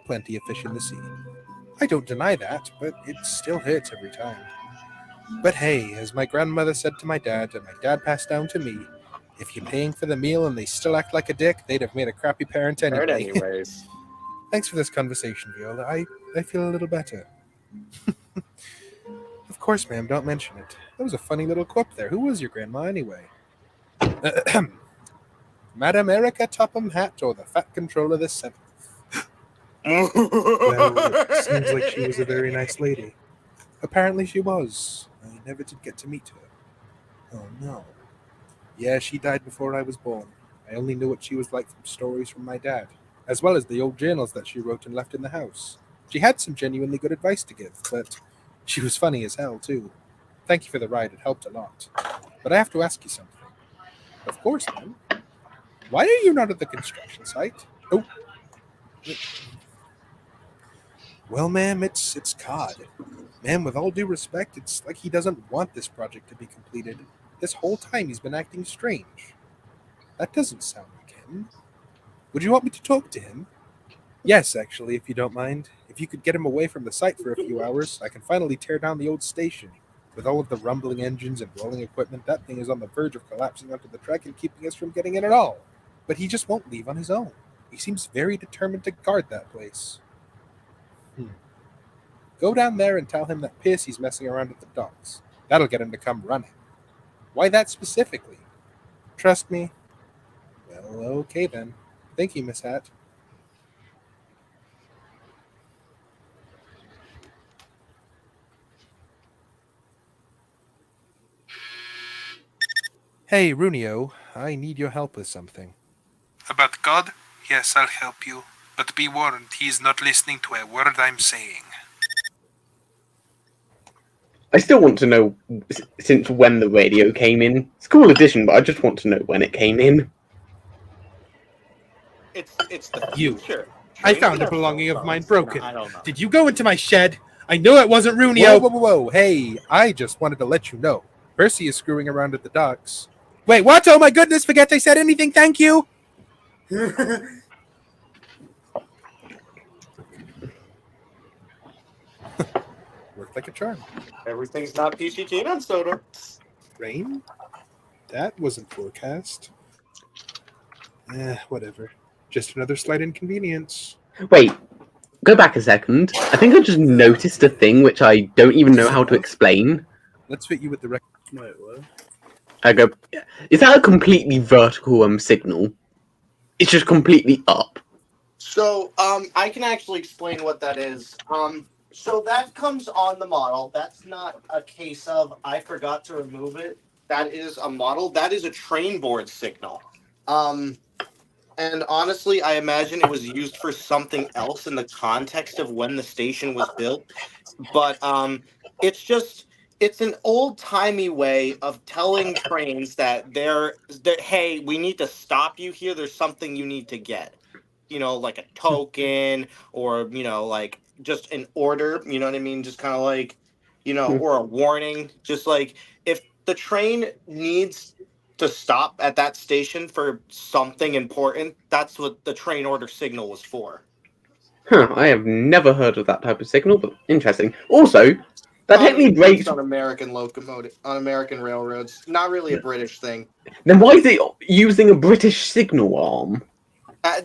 plenty of fish in the sea. I don't deny that, but it still hurts every time. But hey, as my grandmother said to my dad, and my dad passed down to me, if you're paying for the meal and they still act like a dick, they'd have made a crappy parent Hurt anyway. anyways. Thanks for this conversation, Viola. I feel a little better. Of course, ma'am, don't mention it. That was a funny little quip there. Who was your grandma anyway? Madam Erica Topham Hatt, or the Fat Controller the Seventh. Well, it seems like she was a very nice lady. Apparently she was. I never did get to meet her. Oh no. Yeah, she died before I was born. I only knew what she was like from stories from my dad, as well as the old journals that she wrote and left in the house. She had some genuinely good advice to give, but she was funny as hell, too. Thank you for the ride, it helped a lot. But I have to ask you something. Of course, ma'am. Why are you not at the construction site? Oh. Well, ma'am, it's Cod. Ma'am, with all due respect, it's like he doesn't want this project to be completed. This whole time he's been acting strange. That doesn't sound like him. Would you want me to talk to him? Yes, actually, if you don't mind. If you could get him away from the site for a few hours, I can finally tear down the old station. With all of the rumbling engines and rolling equipment, that thing is on the verge of collapsing onto the track and keeping us from getting in at all. But he just won't leave on his own. He seems very determined to guard that place. Go down there and tell him that Piercy's messing around at the docks. That'll get him to come running. Why that specifically? Trust me? Well, okay then. Thank you, Miss Hat. Hey, Runio, I need your help with something. About God? Yes, I'll help you. But be warned, he is not listening to a word I'm saying. I still want to know since when the radio came in. It's cool addition, but I just want to know when it came in. It's the You. future. I Trains found a have belonging cell of mine phones. broken. I don't know. Did you go into my shed? I knew it wasn't Runio. Whoa. Hey, I just wanted to let you know. Percy is screwing around at the docks. Wait, what? Oh my goodness, forget I said anything, thank you! Worked like a charm. Everything's not peachy keen on soda. Rain? That wasn't forecast. Whatever. Just another slight inconvenience. Wait, go back a second. I think I just noticed a thing which I don't even know how to explain. Let's fit you with the Wait, what? I go, is that a completely vertical signal? It's just completely up. So, I can actually explain what that is. So that comes on the model. That's not a case of I forgot to remove it. That is a model. That is a train board signal. And honestly, I imagine it was used for something else in the context of when the station was built. But it's an old timey way of telling trains that hey, we need to stop you here. There's something you need to get. Like a token or, like just an order, you know what I mean? Just kind of like, or a warning. Just like if the train needs to stop at that station for something important, that's what the train order signal was for. Huh, I have never heard of that type of signal, but interesting. Also, that technically breaks on American railroads. Not really a British thing. Then why is it using a British signal arm?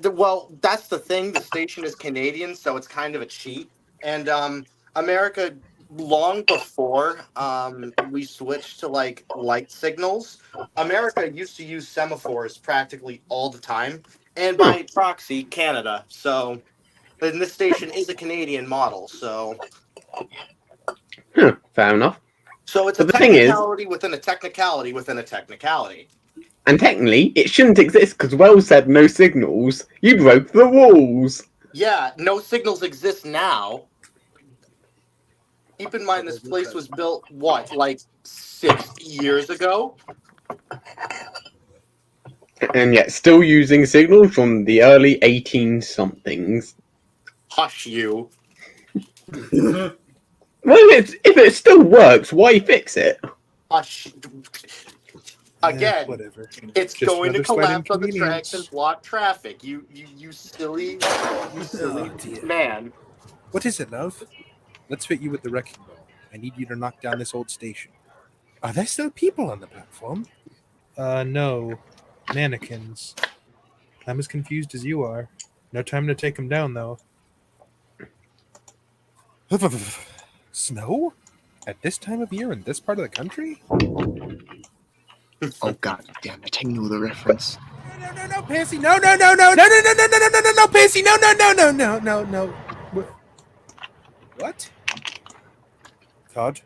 Well, that's the thing. The station is Canadian, so it's kind of a cheat. And America, long before we switched to like light signals, America used to use semaphores practically all the time, and by proxy, Canada. So, and this station is a Canadian model. So, Fair enough. so it's But a the thing is, technicality within a technicality within a technicality. and technically, it shouldn't exist because Wells said no signals. You broke the rules. Yeah, no signals exist now. Keep in mind, this place was built, what, like 60 years ago? And yet, still using signals from the early 18-somethings. Hush you. Well, if it still works, why fix it? Hush. Again, whatever. it's Just going to another slight collapse on the tracks inconvenience. and block traffic. You silly Dear. man. What is it, love? Let's fit you with the wrecking ball. I need you to knock down this old station. Are there still people on the platform? No. Mannequins. I'm as confused as you are. No time to take them down, though. Snow? At this time of year in this part of the country? Oh god damn it, I knew the reference. No, Pissy, no, Pissy, no. What? Todd,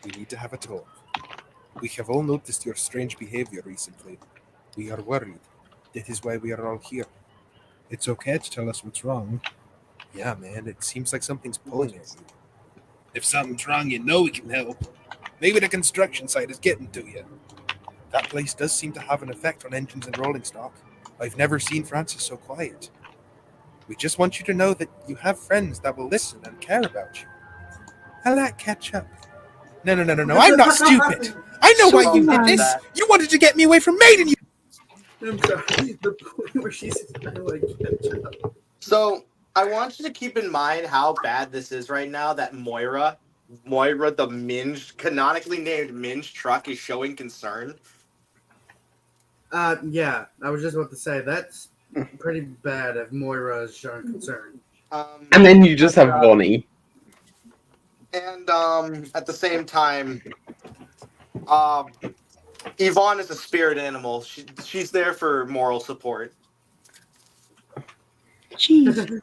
we need to have a talk. We have all noticed your strange behavior recently. We are worried. That is why we are all here. It's okay to tell us what's wrong. Yeah, man, it seems like something's pulling at you. If something's wrong, you know we can help. Maybe the construction site is getting to you. That place does seem to have an effect on engines and rolling stock. I've never seen Francis so quiet. We just want you to know that you have friends that will listen and care about you. I'll not catch up. No, I'm not stupid. I know why you did this. You wanted to get me away from Maiden. I'm sorry. The point where she says, "I like ketchup." So I want you to keep in mind how bad this is right now. That Moira, the Minge, canonically named Minge truck, is showing concern. Yeah, I was just about to say that's pretty bad if Moira is showing concern. And then you just have Ronnie. And at the same time, Yvonne is a spirit animal. She's there for moral support. Jeez.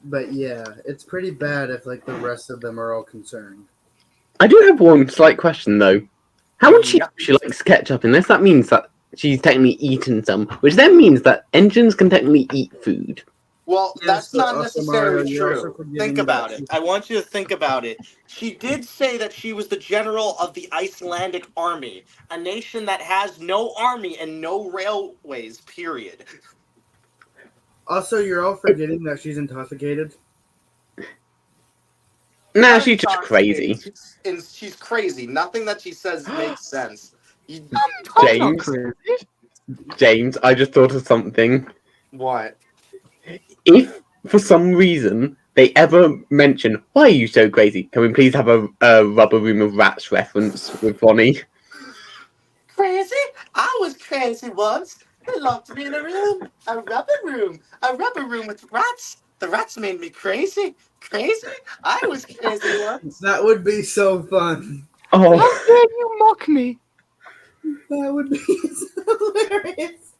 But yeah, it's pretty bad if like the rest of them are all concerned. I do have one slight question though. How would she know she likes ketchup unless that means that she's technically eaten some, which then means that engines can technically eat food. Well, Yes, that's but not also, Mario, necessarily you're also true. forgetting Think about that it. I want you to think about it. She did say that she was the general of the Icelandic army, a nation that has no army and no railways, period. Also, you're all forgetting that she's intoxicated. Nah, Not she's just crazy. She's crazy. Nothing that she says makes sense. James, I just thought of something. What? If for some reason they ever mention why are you so crazy, can we please have a Rubber Room of Rats reference with Ronnie? Crazy? I was crazy once. They locked me in a room. A rubber room with rats. The rats made me crazy. Crazy? I was crazy once. That would be so fun. Oh, How dare you mock me? That would be hilarious.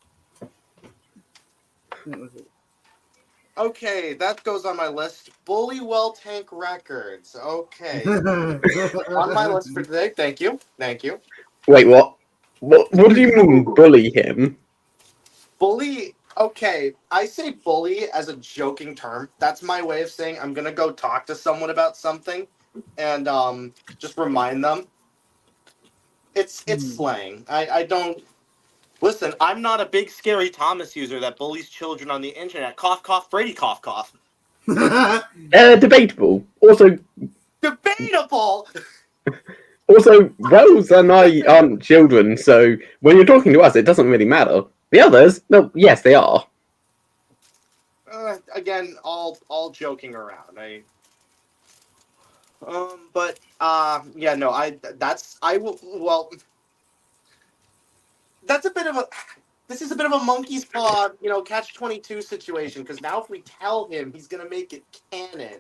Okay, that goes on my list. Bully Well Tank Records. Okay. On my list for today. Thank you. wait, what? What do you mean bully him? Bully. Okay, I say bully as a joking term. That's my way of saying I'm gonna go talk to someone about something, and just remind them. It's slang. I don't listen. I'm not a big scary Thomas user that bullies children on the internet. Cough cough. Brady cough cough. Debatable. Also, Debatable. Wells and I aren't children, so when you're talking to us, it doesn't really matter. The others, well, yes, they are. Again, all joking around. Yeah, no, that's a bit of a, this is a bit of a monkey's paw, catch-22 situation, because now if we tell him, he's gonna make it canon.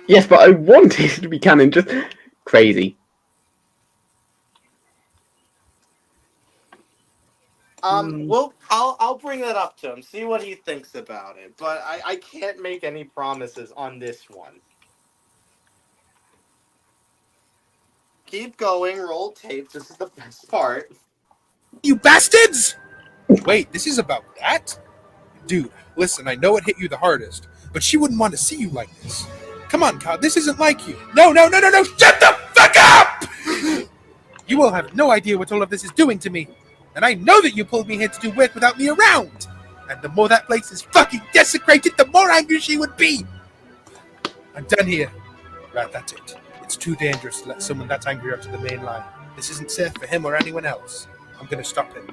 Yes, but I want it to be canon, just crazy. Well, I'll bring that up to him, see what he thinks about it, but I can't make any promises on this one. Keep going, roll tape, this is the best part. You bastards! Wait, this is about that? Dude, listen, I know it hit you the hardest, but she wouldn't want to see you like this. Come on, Kyle, this isn't like you. No, shut the fuck up! You will have no idea what all of this is doing to me. And I know that you pulled me here to do work without me around. And the more that place is fucking desecrated, the more angry she would be. I'm done here. Right, that's it. It's too dangerous to let someone that's angry up to the main line. This isn't safe for him or anyone else. I'm gonna stop him.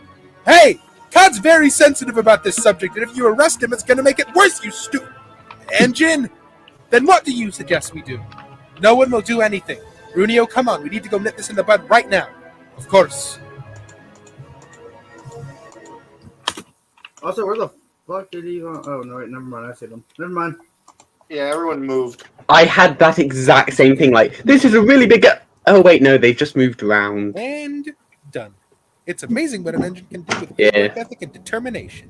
Hey! Todd's very sensitive about this subject, and if you arrest him, it's gonna make it worse, you stupid engine! Then what do you suggest we do? No one will do anything. Runio, come on, we need to go nip this in the bud right now. Of course. Also, where the fuck did he go? Oh, no, wait, never mind. I see them. Never mind. Yeah, everyone moved. I had that exact same thing, like, this is a really big... Oh, wait, no, they've just moved around. And done. It's amazing what an engine can do with work ethic and determination.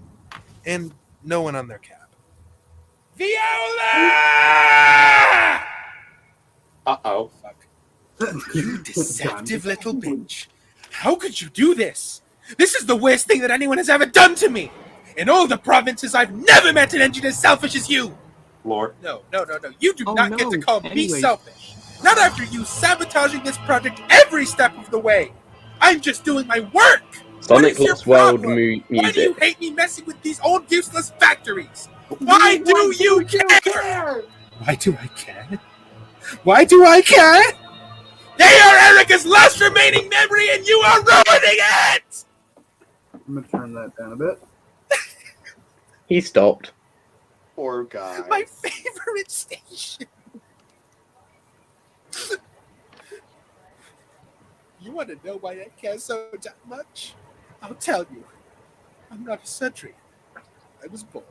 And no one on their cab. Viola! Uh-oh. Fuck. You deceptive little bitch. How could you do this? This is the worst thing that anyone has ever done to me. In all the provinces, I've never met an engine as selfish as you. Lord. No. You do Oh, not get to no. call me Anyways. selfish. Not after you sabotaging this project every step of the way. I'm just doing my work. What Sonic is your Lost World problem? Why do music. you hate me messing with these old useless factories? Why do you care? Why do I care? Why do I care? They are Erica's last remaining memory and you are ruining it! I'm gonna turn that down a bit. He stopped. Poor guy. My favorite station. You want to know why I care so damn much? I'll tell you. I'm not a sentry. I was bored.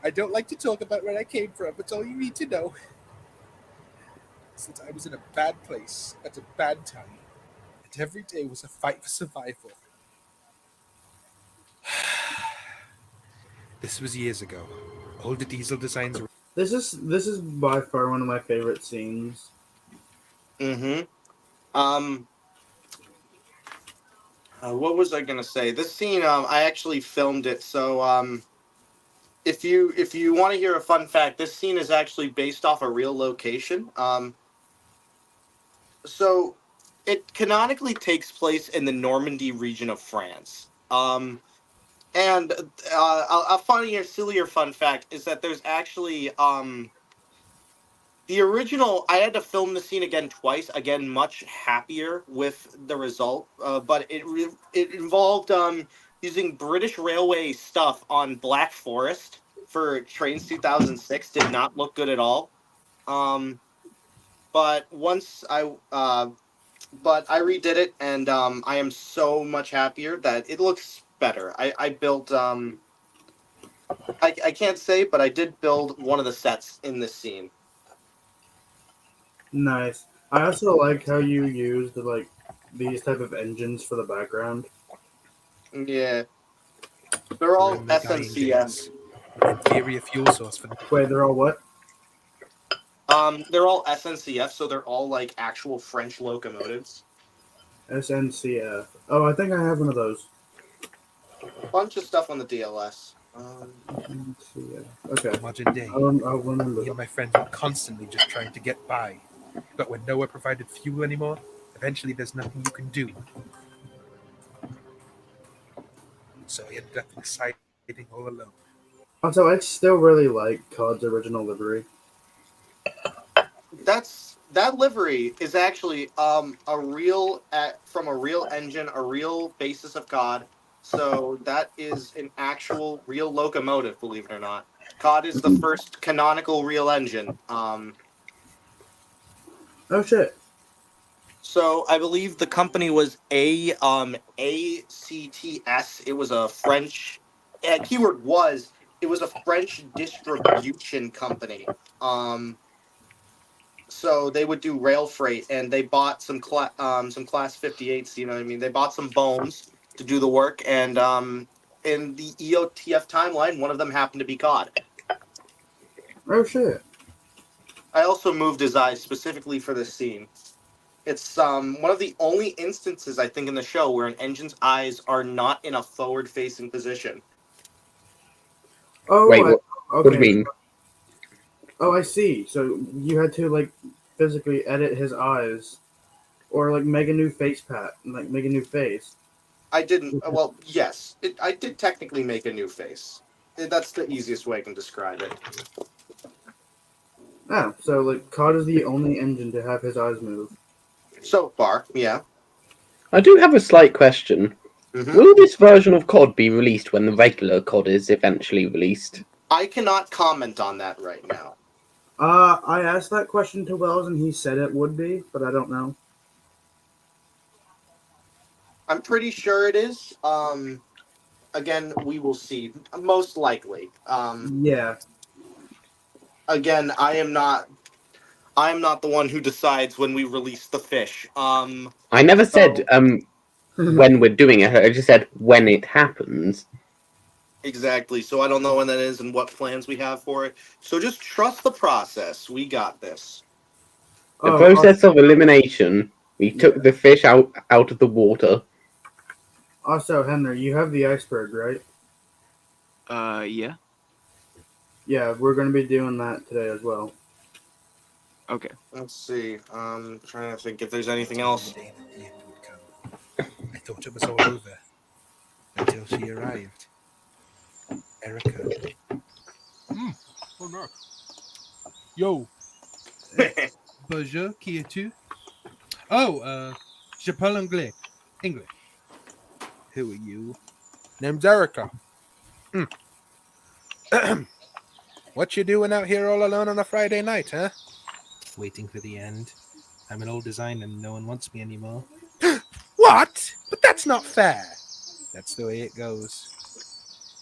I don't like to talk about where I came from. It's all you need to know. Since I was in a bad place at a bad time, and every day was a fight for survival. This was years ago. All the diesel designs were This is by far one of my favorite scenes. Mm-hmm. What was I gonna say? This scene, I actually filmed it. So, if you want to hear a fun fact, this scene is actually based off a real location. So it canonically takes place in the Normandy region of France. And a funnier, sillier fun fact is that there's actually the original. I had to film the scene again twice. Again, much happier with the result, but it involved using British Railway stuff on Black Forest for Trains 2006. Did not look good at all. But once but I redid it, and I am so much happier that it looks better. I built I can't say, but I did build one of the sets in this scene. Nice. I also like how you used like these type of engines for the background. Yeah, they're all Remember dying SNCF. days. In theory, a fuel source for the Wait, they're all what? They're all SNCF, so they're all like actual French locomotives. SNCF. Oh, I think I have one of those. Bunch of stuff on the DLS. SNCF. Okay. modern day. I'll remember Me that. and my friends were constantly just trying to get by. But when no one provided fuel anymore, eventually there's nothing you can do. So I ended up inside all alone. Also, I still really like COD's original livery. That livery is actually a real from a real engine, a real basis of COD. So that is an actual real locomotive, believe it or not. COD is the first canonical real engine. Oh shit. So I believe the company was ACTS. It was a French. Keyword was it was a French distribution company. So they would do rail freight, and they bought some class 58s. You know what I mean? They bought some bones to do the work, and in the EOTF timeline, one of them happened to be COD. Oh shit. I also moved his eyes specifically for this scene. It's one of the only instances I think in the show where an engine's eyes are not in a forward-facing position. Oh, Wait, okay. what do you mean? Oh, I see. So you had to like physically edit his eyes, or like make a new face like make a new face. I didn't. Well, yes, I did technically make a new face. That's the easiest way I can describe it. Oh, so like COD is the only engine to have his eyes move. So far, yeah. I do have a slight question. Mhm. Will this version of COD be released when the regular COD is eventually released? I cannot comment on that right now. I asked that question to Wells, and he said it would be, but I don't know. I'm pretty sure it is. Again, we will see. Most likely. Yeah. Again, I am not the one who decides when we release the fish. I never said when we're doing it. I just said when it happens. Exactly. So I don't know when that is and what plans we have for it. So just trust the process. We got this. The Oh, process of elimination, we took the fish out of the water. Also, Henry, you have the iceberg, right? Yeah. Yeah, we're going to be doing that today as well. Okay. Let's see. Trying to think if there's anything else. The day that the end would come. I thought it was all over until she arrived. Erica. Oh no. Yo. Bonjour, qui es-tu? Oh, je parle anglais. English. Who are you? Name's Erica. What you doing out here all alone on a Friday night, huh? Waiting for the end. I'm an old designer and no one wants me anymore. What? But that's not fair. That's the way it goes.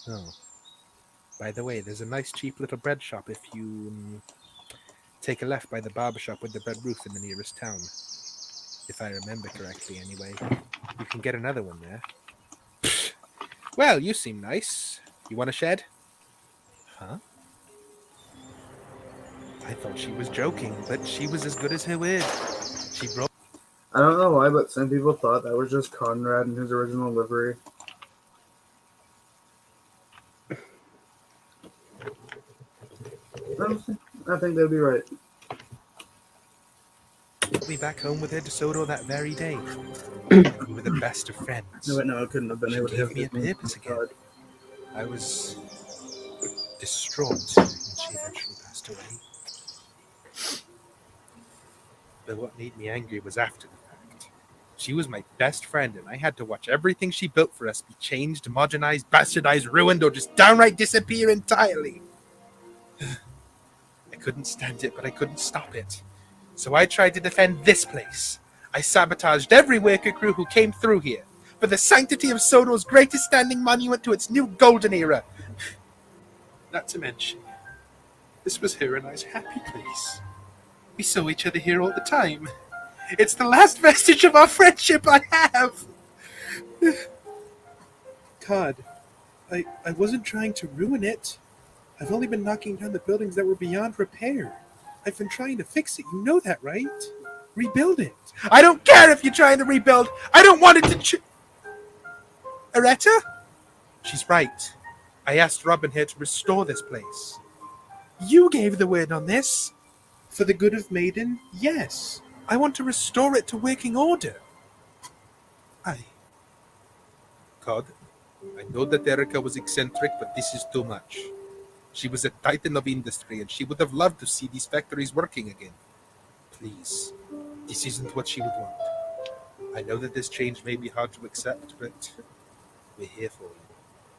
Oh. By the way, there's a nice cheap little bread shop if you take a left by the barber shop with the red roof in the nearest town. If I remember correctly, anyway. You can get another one there. Well, you seem nice. You want a shed? Huh? I thought she was joking, but she was as good as her word. She brought... I don't know why, but some people thought that was just Conrad in his original livery. I think they'd be right. me back home with her to Soto that very day. We were the best of friends. No, it couldn't have been. She It gave would me a have purpose again. I was distraught when she eventually passed away. But what made me angry was after the fact. She was my best friend, and I had to watch everything she built for us be changed, homogenized, bastardized, ruined, or just downright disappear entirely. I couldn't stand it, but I couldn't stop it. So I tried to defend this place. I sabotaged every worker crew who came through here for the sanctity of Soto's greatest standing monument to its new golden era. Not to mention, this was her and I's happy place. We saw each other here all the time. It's the last vestige of our friendship I have. God, I wasn't trying to ruin it. I've only been knocking down the buildings that were beyond repair. I've been trying to fix it. You know that, right? Rebuild it. I don't care if you're trying to rebuild. I don't want it to... Aretta? She's right. I asked Robin here to restore this place. You gave the word on this. For the good of Maiden, yes. I want to restore it to working order. God, I know that Erica was eccentric, but this is too much. She was a titan of industry, and she would have loved to see these factories working again. Please, this isn't what she would want. I know that this change may be hard to accept, but we're here for you.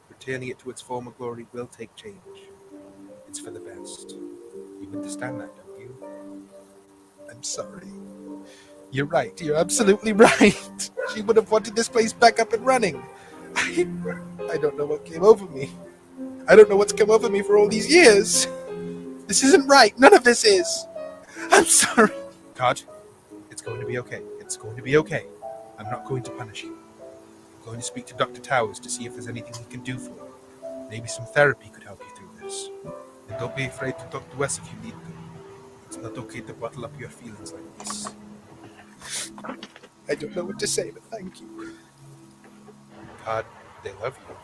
Returning it to its former glory will take change. It's for the best. You understand that, don't you? I'm sorry. You're right. You're absolutely right. She would have wanted this place back up and running. I don't know what came over me. I don't know what's come over me for all these years. This isn't right. None of this is. I'm sorry. God, it's going to be okay. It's going to be okay. I'm not going to punish you. I'm going to speak to Dr. Towers to see if there's anything he can do for you. Maybe some therapy could help you through this. And don't be afraid to talk to us if you need to. It's not okay to bottle up your feelings like this. I don't know what to say, but thank you. God, they love you.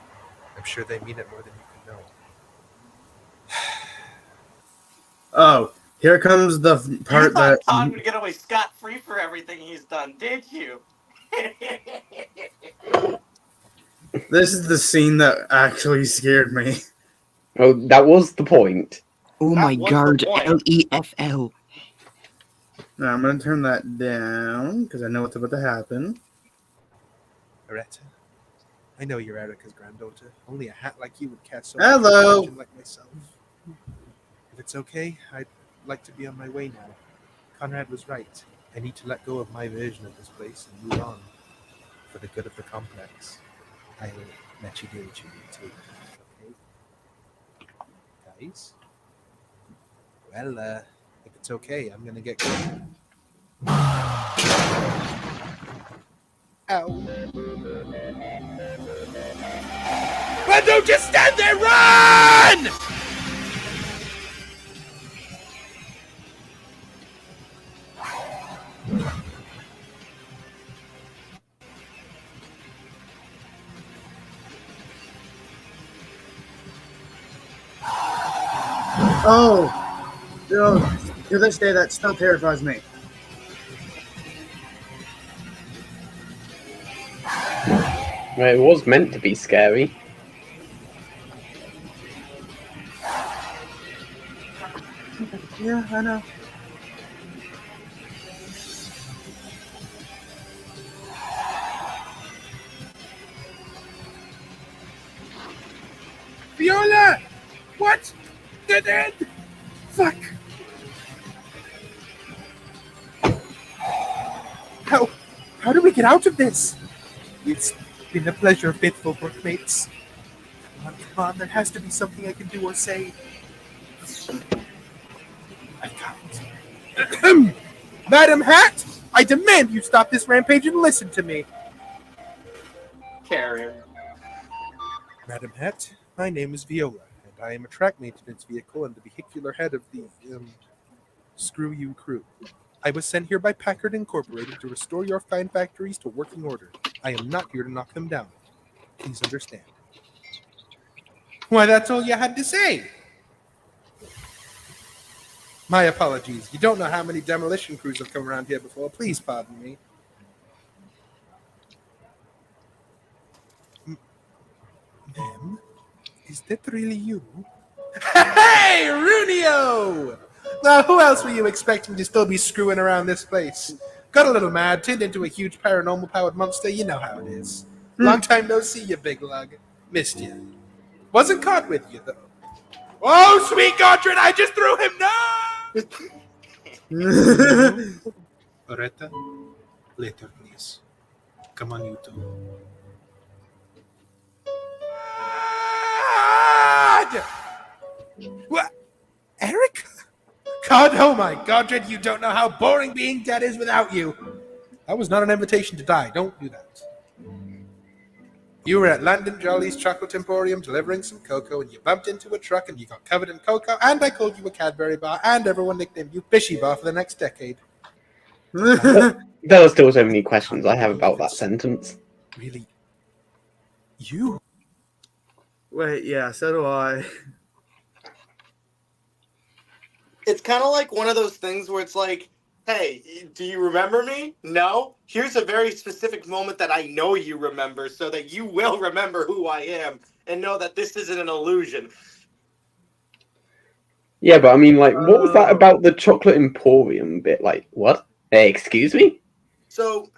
I'm sure they mean it more than you can know. Oh, here comes the part You thought that Todd would get away scot-free for everything he's done, did you? this is the scene that actually scared me. Oh, that was the point. Oh That my was god, the point. LEFL. Now I'm gonna turn that down because I know what's about to happen. Aretta, I know you're Erica's granddaughter. Only a hat like you would catch so Hello. much like myself. If it's okay, I'd like to be on my way now. Conrad was right. I need to let go of my version of this place and move on. For the good of the complex. I'll let you do what you need to. Okay? Guys? Well, if it's okay, I'm gonna get going. Ow. Well, don't just stand there, run! Oh, to this day, that still terrifies me. Well, it was meant to be scary. Yeah, I know. Viola! What? Dead end! Fuck! How do we get out of this? It's been a pleasure, faithful workmates. Come on, there has to be something I can do or say. I can't. Madam Hat, I demand you stop this rampage and listen to me. Karen. Madam Het, my name is Viola, and I am a track maintenance vehicle and the vehicular head of the, Screw You crew. I was sent here by Packard Incorporated to restore your fine factories to working order. I am not here to knock them down. Please understand. Why, that's all you had to say. My apologies. You don't know how many demolition crews have come around here before. Please pardon me. Ma'am, is that really you? Hey, Runio! Now, who else were you expecting to still be screwing around this place? Got a little mad, turned into a huge paranormal-powered monster. You know how it is. Long time no see, you big lug. Missed you. Wasn't caught with you, though. Oh, sweet Godred, I just threw him down! Loretta, later, please. Come on, you two. What? Eric? God, oh my God, Red, you don't know how boring being dead is without you. That was not an invitation to die. Don't do that. You were at London Jolly's Chocolate Emporium delivering some cocoa, and you bumped into a truck, and you got covered in cocoa, and I called you a Cadbury bar, and everyone nicknamed you Fishy Bar for the next decade. There are still so many questions I have about that sentence. Really? You? Wait, yeah, so do I. It's kind of like one of those things where it's like, hey, do you remember me? No? Here's a very specific moment that I know you remember so that you will remember who I am and know that this isn't an illusion. Yeah, but I mean, like, what was that about the Chocolate Emporium bit? Like, what? Hey, excuse me? So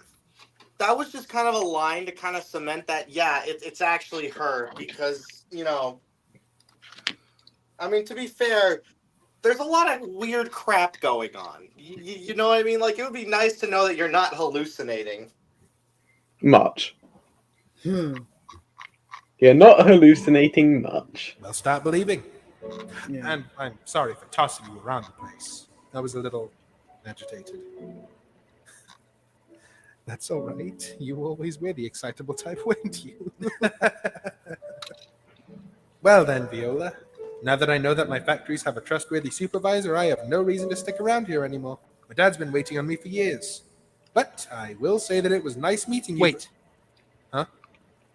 that was just kind of a line to kind of cement that, yeah, it's actually her because, you know, I mean, to be fair, there's a lot of weird crap going on. You know what I mean? Like, it would be nice to know that you're not hallucinating. Much. You're not hallucinating much. Well, start believing. Yeah. And I'm sorry for tossing you around the place. I was a little agitated. That's all right. You always were the excitable type, weren't you? Well then, Viola. Now that I know that my factories have a trustworthy supervisor, I have no reason to stick around here anymore. My dad's been waiting on me for years. But I will say that it was nice meeting you. Wait. Huh?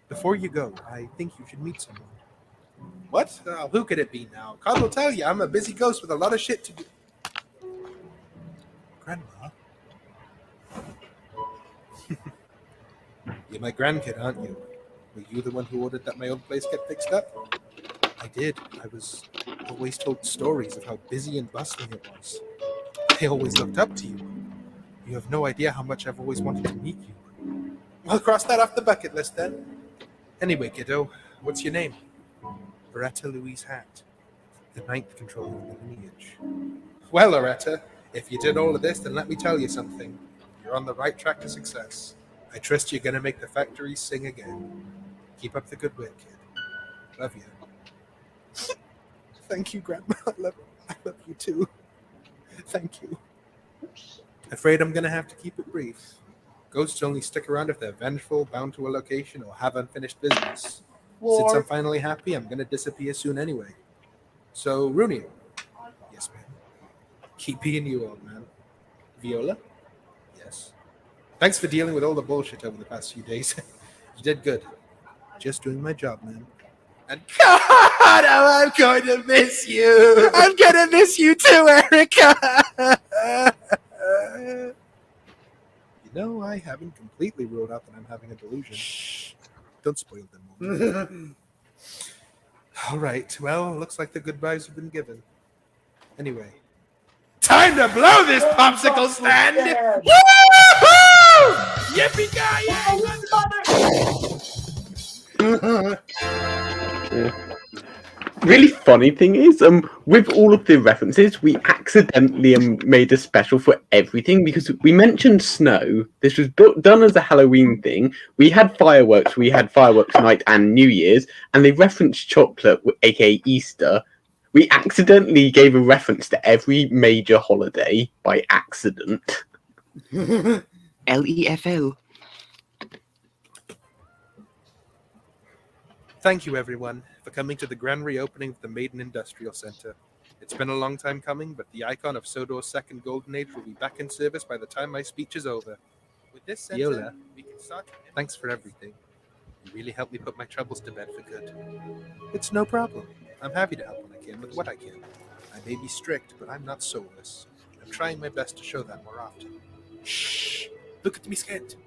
Before you go, I think you should meet someone. What? Oh, who could it be now? God will tell you, I'm a busy ghost with a lot of shit to do. Grandma? You're my grandkid, aren't you? Were you the one who ordered that my old place get fixed up? I did. I was always told stories of how busy and bustling it was. I always looked up to you. You have no idea how much I've always wanted to meet you. Well, cross that off the bucket list then. Anyway, kiddo, what's your name? Loretta Louise Hat, the ninth controller in the lineage. Well, Loretta, if you did all of this, then let me tell you something. You're on the right track to success. I trust you're going to make the factory sing again. Keep up the good work, kid. Love you. Thank you, Grandma. I love you too. Thank you. Afraid I'm going to have to keep it brief. Ghosts only stick around if they're vengeful, bound to a location, or have unfinished business. Since I'm finally happy, I'm going to disappear soon anyway. So, Rooney. Yes, ma'am. Keep being you, old man. Viola? Yes. Thanks for dealing with all the bullshit over the past few days. You did good. Just doing my job, man. And God, oh, I'm going to miss you. I'm going to miss you too, Erica. I haven't completely ruled out that I'm having a delusion. Shh. Don't spoil the moment. All right. Well, looks like the goodbyes have been given. Anyway, time to blow this popsicle stand! Woo-hoo! Yeah. Really funny thing is, with all of the references, we accidentally made a special for everything because we mentioned snow. This was done as a Halloween thing. We had fireworks night and New Year's, and they referenced chocolate, aka Easter. We accidentally gave a reference to every major holiday by accident. LEFL. Thank you, everyone, for coming to the grand reopening of the Maiden Industrial Center. It's been a long time coming, but the icon of Sodor's second golden age will be back in service by the time my speech is over. With this center, Viola, we can start. Thanks for everything. You really helped me put my troubles to bed for good. It's no problem. I'm happy to help when I can with what I can. I may be strict, but I'm not soulless. I'm trying my best to show that more often. Shh! Look at me skint.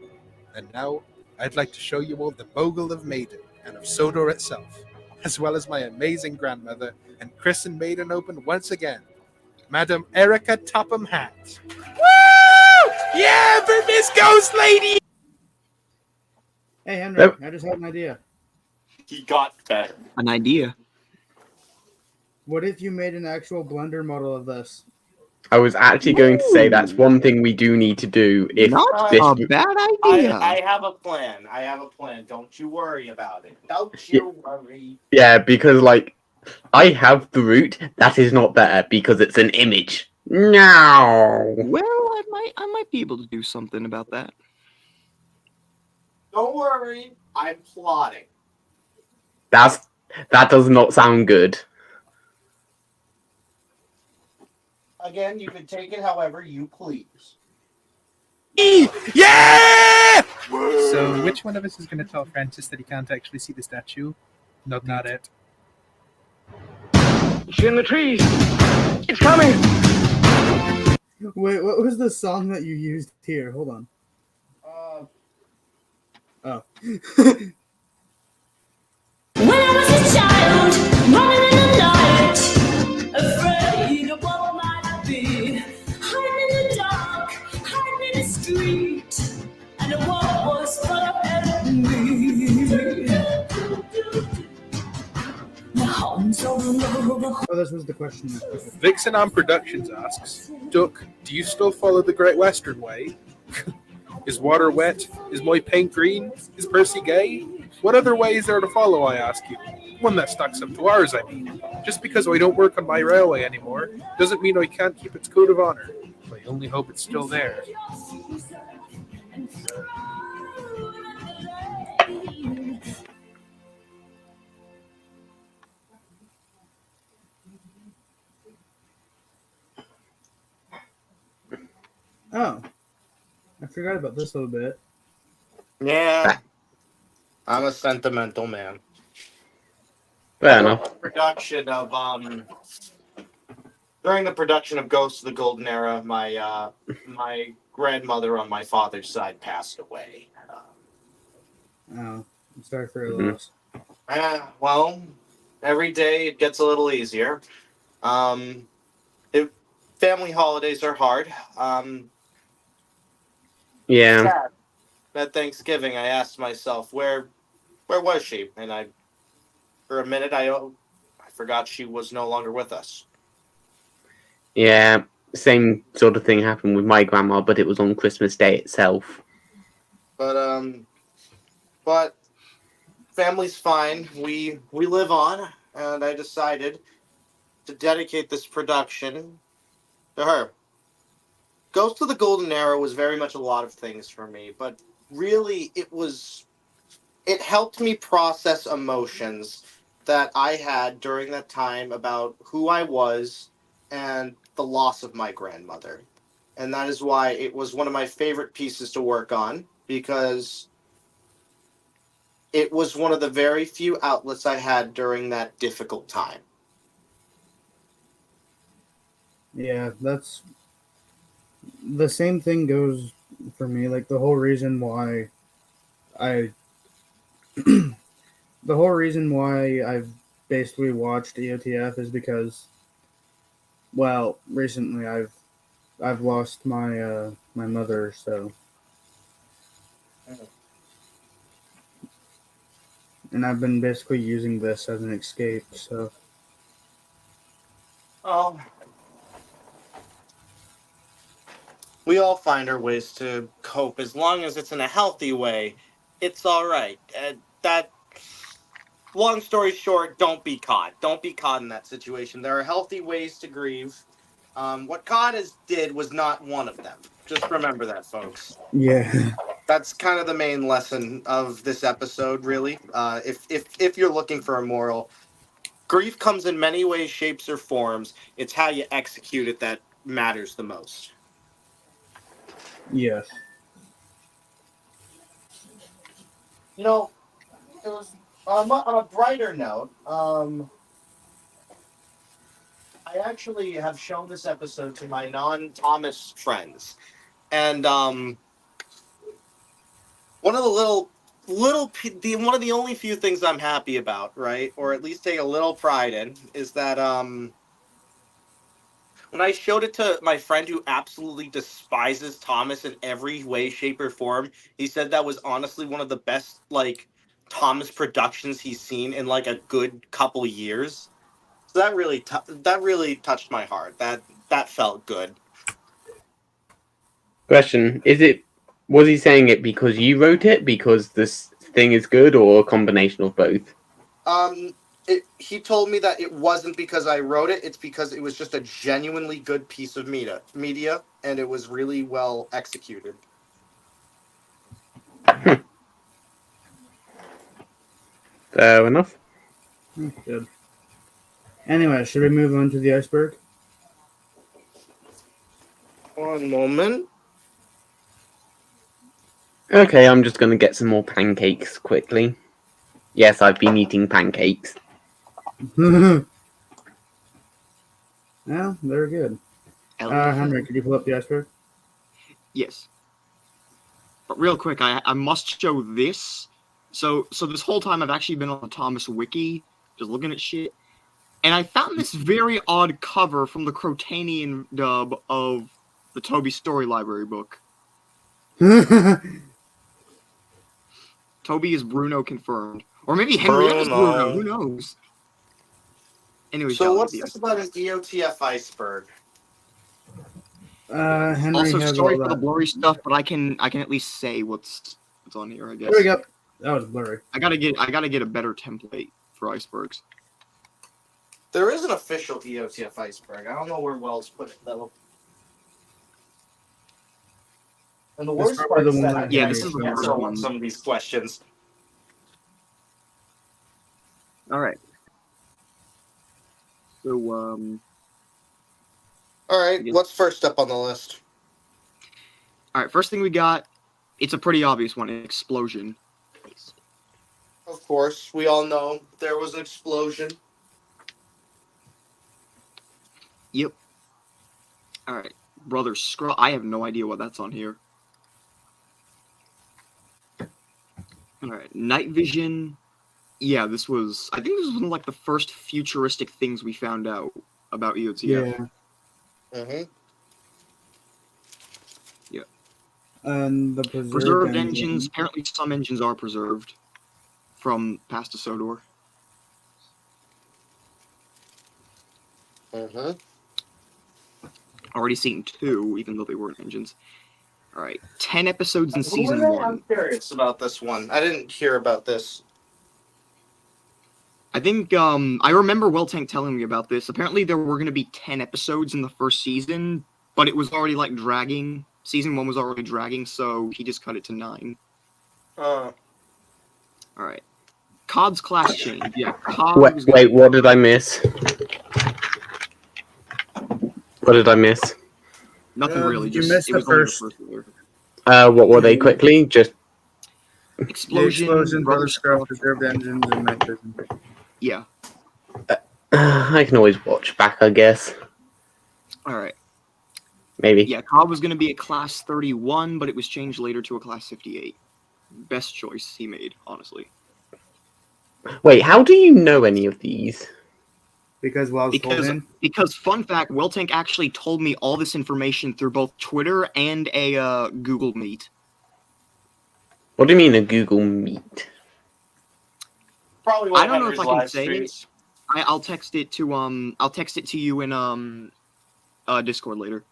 And now, I'd like to show you all the bogle of Maiden and of Sodor itself, as well as my amazing grandmother and christen Maiden open once again, Madam Erica Topham Hatt. Woo! Yeah, for Miss Ghost Lady! Hey, Henry, I just had an idea. He got better. An idea. What if you made an actual Blender model of this? I was actually going to say that's one thing we do need to do if Not this. a bad idea. I have a plan. Don't you worry about it. Don't you worry. Yeah, because I have the root. That is not better because it's an image. No. Well, I might be able to do something about that. Don't worry. I'm plotting. That does not sound good. Again, you can take it however you please. Yeah! So, which one of us is going to tell Francis that he can't actually see the statue? Not it. It's in the trees. It's coming. Wait, what was the song that you used here? Hold on. Oh. When I was a child, running in the night, afraid of what might be, hiding in the dark, hiding in the street, and the world was full of enemy. My home's all over. Oh, this was the question. Vixen on Productions asks, Duck, do you still follow the Great Western Way? Is water wet? Is my paint green? Is Percy gay? What other way is there to follow, I ask you? One that stacks up to ours, I mean. Just because I don't work on my railway anymore doesn't mean I can't keep its code of honor. I only hope it's still there. Oh. I forgot about this a little bit. Yeah. I'm a sentimental man. Fair enough. During the production of Ghosts of the Golden Era, my grandmother on my father's side passed away. Oh, I'm sorry for your loss. Well, every day it gets a little easier. Family holidays are hard. Yeah. At Thanksgiving, I asked myself, where was she? And for a minute, I forgot she was no longer with us. Yeah. Same sort of thing happened with my grandma, but it was on Christmas Day itself. But family's fine. We live on, and I decided to dedicate this production to her. Ghost of the Golden Era was very much a lot of things for me, but really it helped me process emotions that I had during that time about who I was and the loss of my grandmother. And that is why it was one of my favorite pieces to work on, because it was one of the very few outlets I had during that difficult time. Yeah, that's the same thing goes for me. Like the whole reason why I the whole reason why I've basically watched EOTF is because, well, recently I've lost my mother, so, and I've been basically using this as an escape. So Oh, we all find our ways to cope as long as it's in a healthy way. It's all right. That long story short, don't be caught. Don't be caught in that situation. There are healthy ways to grieve. What Cod did was not one of them. Just remember that, folks. yeah, That's kind of the main lesson of this episode, really. If you're looking for a moral, grief comes in many ways, shapes, or forms. It's how you execute it that matters the most. yes. You know, it was on a brighter note. I actually have shown this episode to my non-Thomas friends, and one of the one of the only few things I'm happy about, right, or at least take a little pride in, is that when I showed it to my friend who absolutely despises Thomas in every way, shape, or form, he said that was honestly one of the best like Thomas productions he's seen in like a good couple years. So that really touched my heart. That felt good. Question: was he saying it because you wrote it, because this thing is good, or a combination of both? He told me that it wasn't because I wrote it. It's because it was just a genuinely good piece of media, and it was really well executed. Fair enough. Good. Anyway, should we move on to the iceberg? One moment. Okay, I'm just gonna get some more pancakes quickly. Yes, I've been eating pancakes. Well, they're good. Henry, could you pull up the iceberg? Yes. But real quick, I must show this. So this whole time I've actually been on the Thomas Wiki, just looking at shit. And I found this very odd cover from the Crotanian dub of the Toby Story Library book. Toby is Bruno confirmed. Or maybe Henrietta's Bruno, who knows? Anyway, so what's this about an EOTF iceberg? Henry also, has sorry all for the that. blurry stuff, but I can at least say what's on here, I guess. There we go. That was blurry. I gotta get a better template for icebergs. There is an official EOTF iceberg. I don't know where Wells put it though. And the worst part is that yeah, this is the worst answer one. some of these questions. All right. So All right, what's first up on the list? all right, first thing we got, it's a pretty obvious one, an explosion. Of course, we all know there was an explosion. Yep. All right, Brother Scroll. I have no idea what that's on here. All right, night vision. Yeah, this was. I think this was one of like the first futuristic things we found out about EOTF. Yeah. Mm-hmm. Yeah. And the Preserved engines. Apparently, some engines are preserved from past to Sodor. Mm-hmm. Already seen 2, even though they weren't engines. All right, 10 episodes in season 1. I'm curious about this one. I didn't hear about this. I think I remember Weltank telling me about this. Apparently, there were going to be 10 episodes in the first season, but it was already like dragging. Season 1 was already dragging, so he just cut it to 9. Uh. All right. COD's class change. Yeah. COD Wait, what did I miss? What did I miss? Nothing really. You Just missed it the was only first. the first year. What were they quickly? Just The Explosion, explosions, rubber other scraps, stuff. preserved engines, and night vision. Yeah. I can always watch back, I guess. All right. Maybe. Yeah, Cobb was going to be a class 31, but it was changed later to a class 58. Best choice he made, honestly. Wait, how do you know any of these? Because Wells told him. Because fun fact, Weltank actually told me all this information through both Twitter and a Google Meet. What do you mean a Google Meet? Probably one I of don't know Henry's if I can live say streams. it. I'll text it to you in Discord later.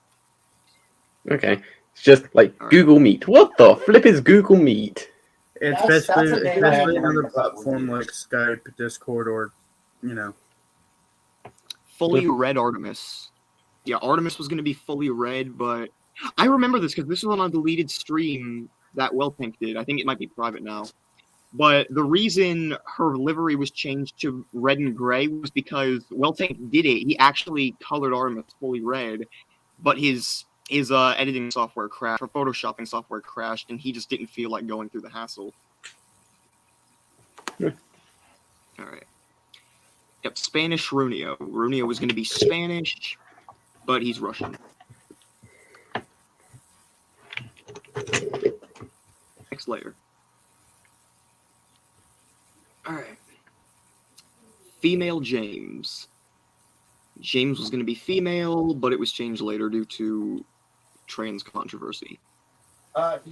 Okay. It's just like All right. Google Meet. What the flip is Google Meet? It's That's a basically name I haven't another heard of platform before. like Skype, Discord, or Fully red Artemis. Yeah, Artemis was going to be fully red, but I remember this because this was on a deleted stream that Weltank did. I think it might be private now. But the reason her livery was changed to red and gray was because Weltank did it. He actually colored Artemis fully red, but his editing software crashed, or photoshopping software crashed, and he just didn't feel like going through the hassle. Yeah. All right. Yep, Spanish Runio. Runio was going to be Spanish, but he's Russian. Next layer. Alright. Female James. James was going to be female, but it was changed later due to trans controversy. That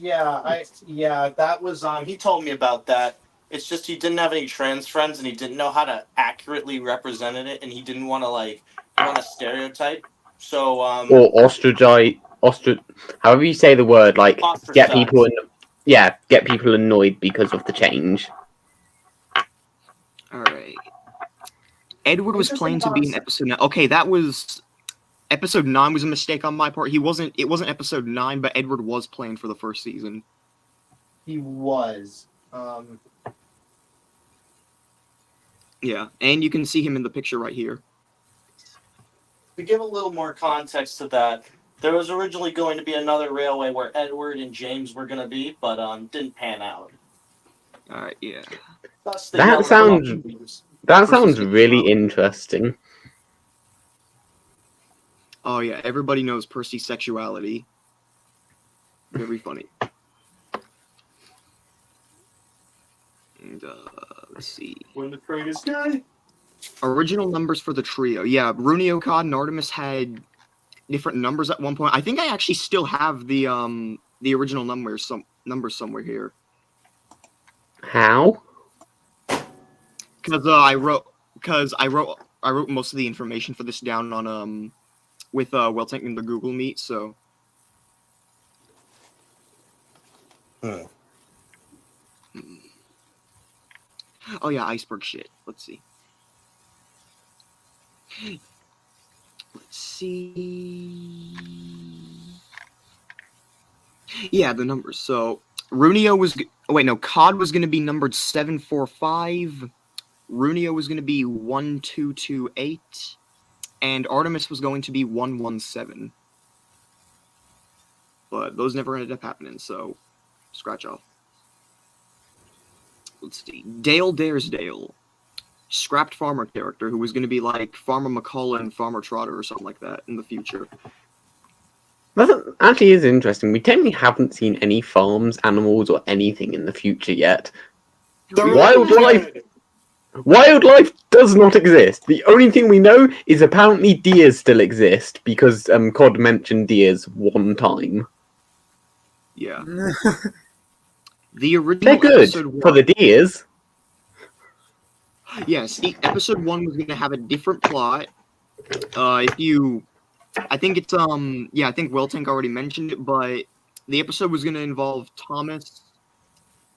was he told me about that. It's just he didn't have any trans friends and he didn't know how to accurately represent it, and he didn't want to stereotype. So Or however you say the word, like get people get people annoyed because of the change. Alright. Edward was planned to be in episode 9. Okay, that was episode 9 was a mistake on my part. It wasn't episode 9, but Edward was planned for the first season. He was. Yeah, and you can see him in the picture right here. To give a little more context to that, there was originally going to be another railway where Edward and James were going to be, but didn't pan out. Alright, yeah. Thus, they That never sounds got confused. that sounds really interesting. Oh yeah, everybody knows Percy's sexuality. Very funny. And let's see. When the train is dead. Original numbers for the trio. Yeah, Runio, Cod, and Artemis had different numbers at one point. I think I actually still have the original numbers somewhere here. How? Because I wrote most of the information for this down on with Weltank in the Google Meet. So. Oh yeah, iceberg shit. Let's see. Yeah, the numbers. So Runio was Cod was going to be numbered 745. Runio was going to be 1228, and Artemis was going to be 117. But those never ended up happening, so scratch off. Let's see. Dale Daresdale. Scrapped farmer character who was going to be like Farmer McCullough and Farmer Trotter or something like that in the future. That actually is interesting. We technically haven't seen any farms, animals, or anything in the future yet. Wildlife does not exist. The only thing we know is apparently deers still exist because Cod mentioned deers one time. Yeah. The original They're good episode for the deers. Yes, episode 1 was going to have a different plot. I think Weltank already mentioned it, but the episode was going to involve Thomas.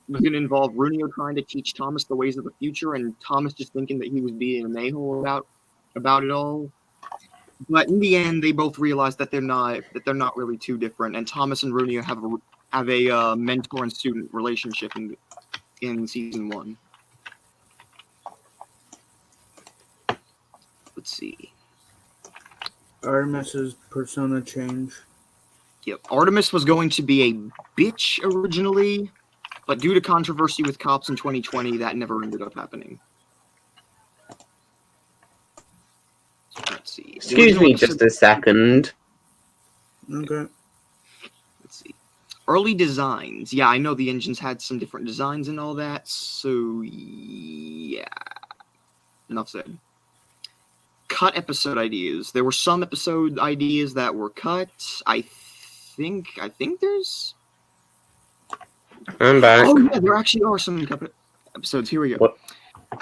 Was going to involve Runio trying to teach Thomas the ways of the future, and Thomas just thinking that he was being an a-hole about it all. But in the end, they both realized that they're not really too different, and Thomas and Runio have a mentor and student relationship in season 1. Let's see. Artemis's persona change. Yep. Artemis was going to be a bitch originally, But due to controversy with cops in 2020, that never ended up happening. Let's see. The Excuse original me episode- just a second. Okay. Let's see. Early designs. Yeah, I know the engines had some different designs and all that, so yeah. Enough said. Cut episode ideas. There were some episode ideas that were cut. I think there's... I'm back. Oh yeah, there actually are some cut episodes. Here we go. What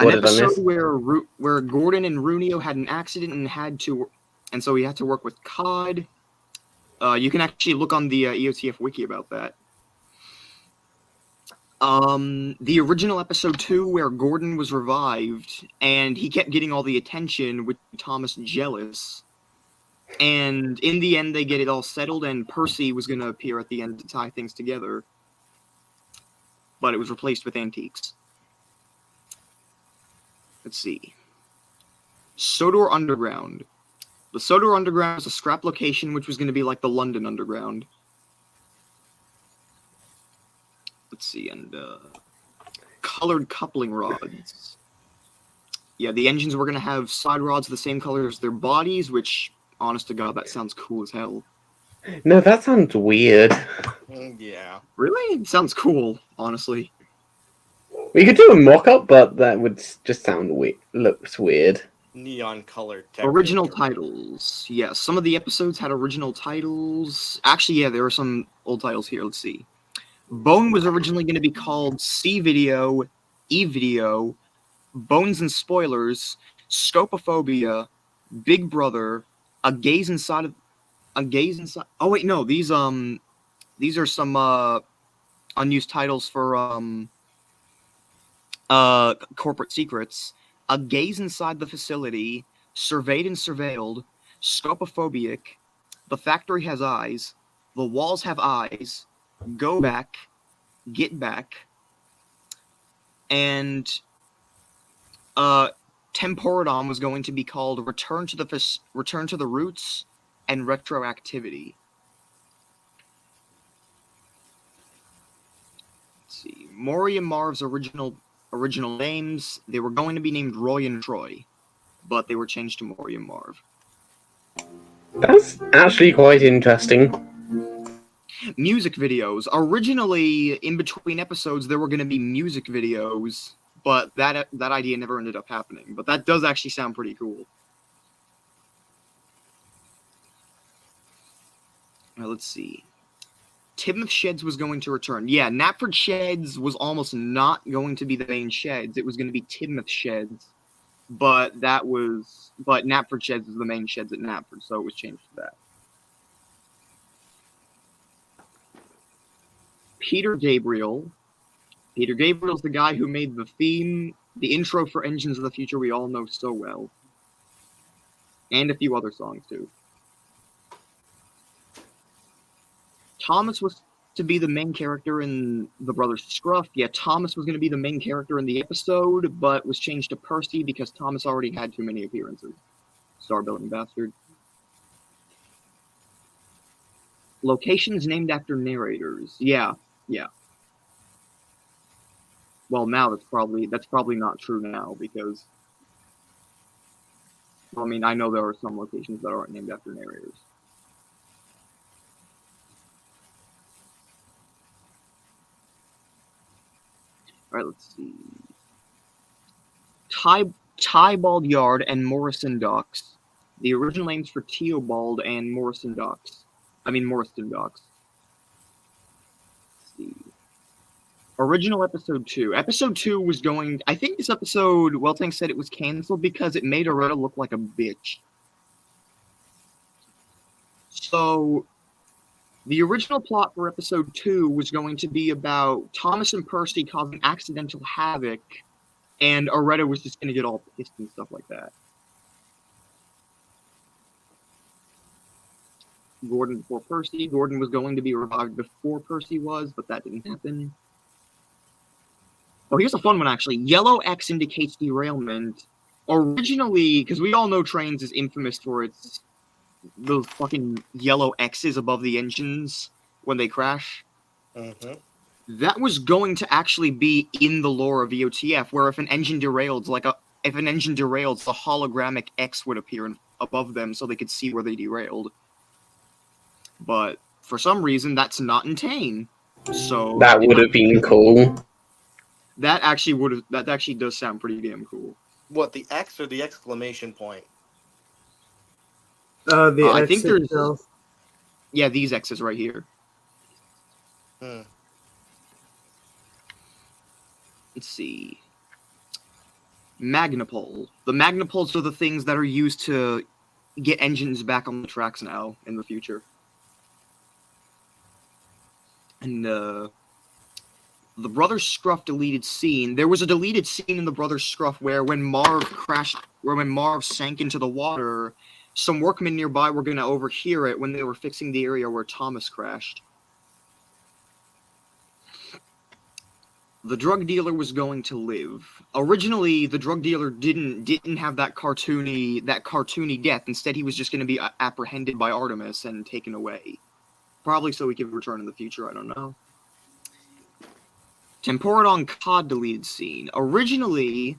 An did I episode miss? where Gordon and Runio had an accident and so he had to work with COD. You can actually look on the EOTF wiki about that. The original episode 2 where Gordon was revived and he kept getting all the attention with Thomas jealous. And in the end, they get it all settled, and Percy was going to appear at the end to tie things together. But it was replaced with Antiques. Let's see. Sodor Underground. The Sodor Underground is a scrap location which was going to be like the London Underground. Let's see, and colored coupling rods. Yeah, the engines were going to have side rods the same color as their bodies, which, honest to God, that sounds cool as hell. No, that sounds weird. Yeah. Really? It sounds cool, honestly. We could do a mock-up, but that would just sound weird. Looks weird. Neon colored. Original titles. Yeah, some of the episodes had original titles. Actually, yeah, there are some old titles here. Let's see. Bone was originally going to be called C-Video, E-Video, Bones and Spoilers, Scopophobia, Big Brother, A Gaze Inside. Oh wait, no, these are some unused titles for corporate secrets. A Gaze Inside the Facility, Surveyed and Surveilled, Scopophobic, The Factory Has Eyes, The Walls Have Eyes, Go Back, Get Back, and Temporodon was going to be called Return to the Roots and Retroactivity. Let's see. Maury and Marv's original names, they were going to be named Roy and Troy, but they were changed to Maury and Marv. That's actually quite interesting. Music videos. Originally, in between episodes, there were going to be music videos, but that idea never ended up happening. But that does actually sound pretty cool. Now, let's see. Timoth Sheds was going to return. Yeah, Knapford Sheds was almost not going to be the main sheds. It was going to be Timoth Sheds. But Knapford Sheds is the main sheds at Knapford, so it was changed to that. Peter Gabriel. Peter Gabriel's the guy who made the theme, the intro for Engines of the Future we all know so well. And a few other songs, too. Thomas was to be the main character in The Brothers Scruff. Yeah, Thomas was going to be the main character in the episode, but was changed to Percy because Thomas already had too many appearances. Star-billing bastard. Locations named after narrators. Yeah. Well, now that's probably not true now because, well, I mean, I know there are some locations that aren't named after narrators. All right, let's see. Tybald Yard and Morrison Docks. The original names for Teobald and Morrison Docks. Morriston Docks. Let's see. Original episode 2. Episode 2 was going... I think this episode, Weltank said it was canceled because it made Aretta look like a bitch. So, the original plot for episode 2 was going to be about Thomas and Percy causing accidental havoc, and Aretta was just going to get all pissed and stuff like that. Gordon before Percy. Gordon was going to be revived before Percy was, but that didn't happen. Oh, here's a fun one, actually. Yellow X indicates derailment. Originally, because we all know Trains is infamous for those fucking yellow X's above the engines when they crash. Mm-hmm. that was going to actually be in the lore of EOTF, where if an engine derailed, the hologramic X would appear above them so they could see where they derailed. But for some reason, that's not in Tane. So That would have been cool. that actually does sound pretty damn cool. What, the X or the exclamation point? The I X think there's itself. yeah, these X's right here. Hmm. Let's see. Magnapole. The Magnapoles are the things that are used to get engines back on the tracks now in the future. And the Brothers Scruff deleted scene. There was a deleted scene in the Brothers Scruff where when Marv sank into the water, some workmen nearby were going to overhear it when they were fixing the area where Thomas crashed. The drug dealer was going to live. Originally, the drug dealer didn't have that cartoony death. Instead, he was just going to be apprehended by Artemis and taken away. Probably so he could return in the future, I don't know. Temporodon COD deleted scene. Originally,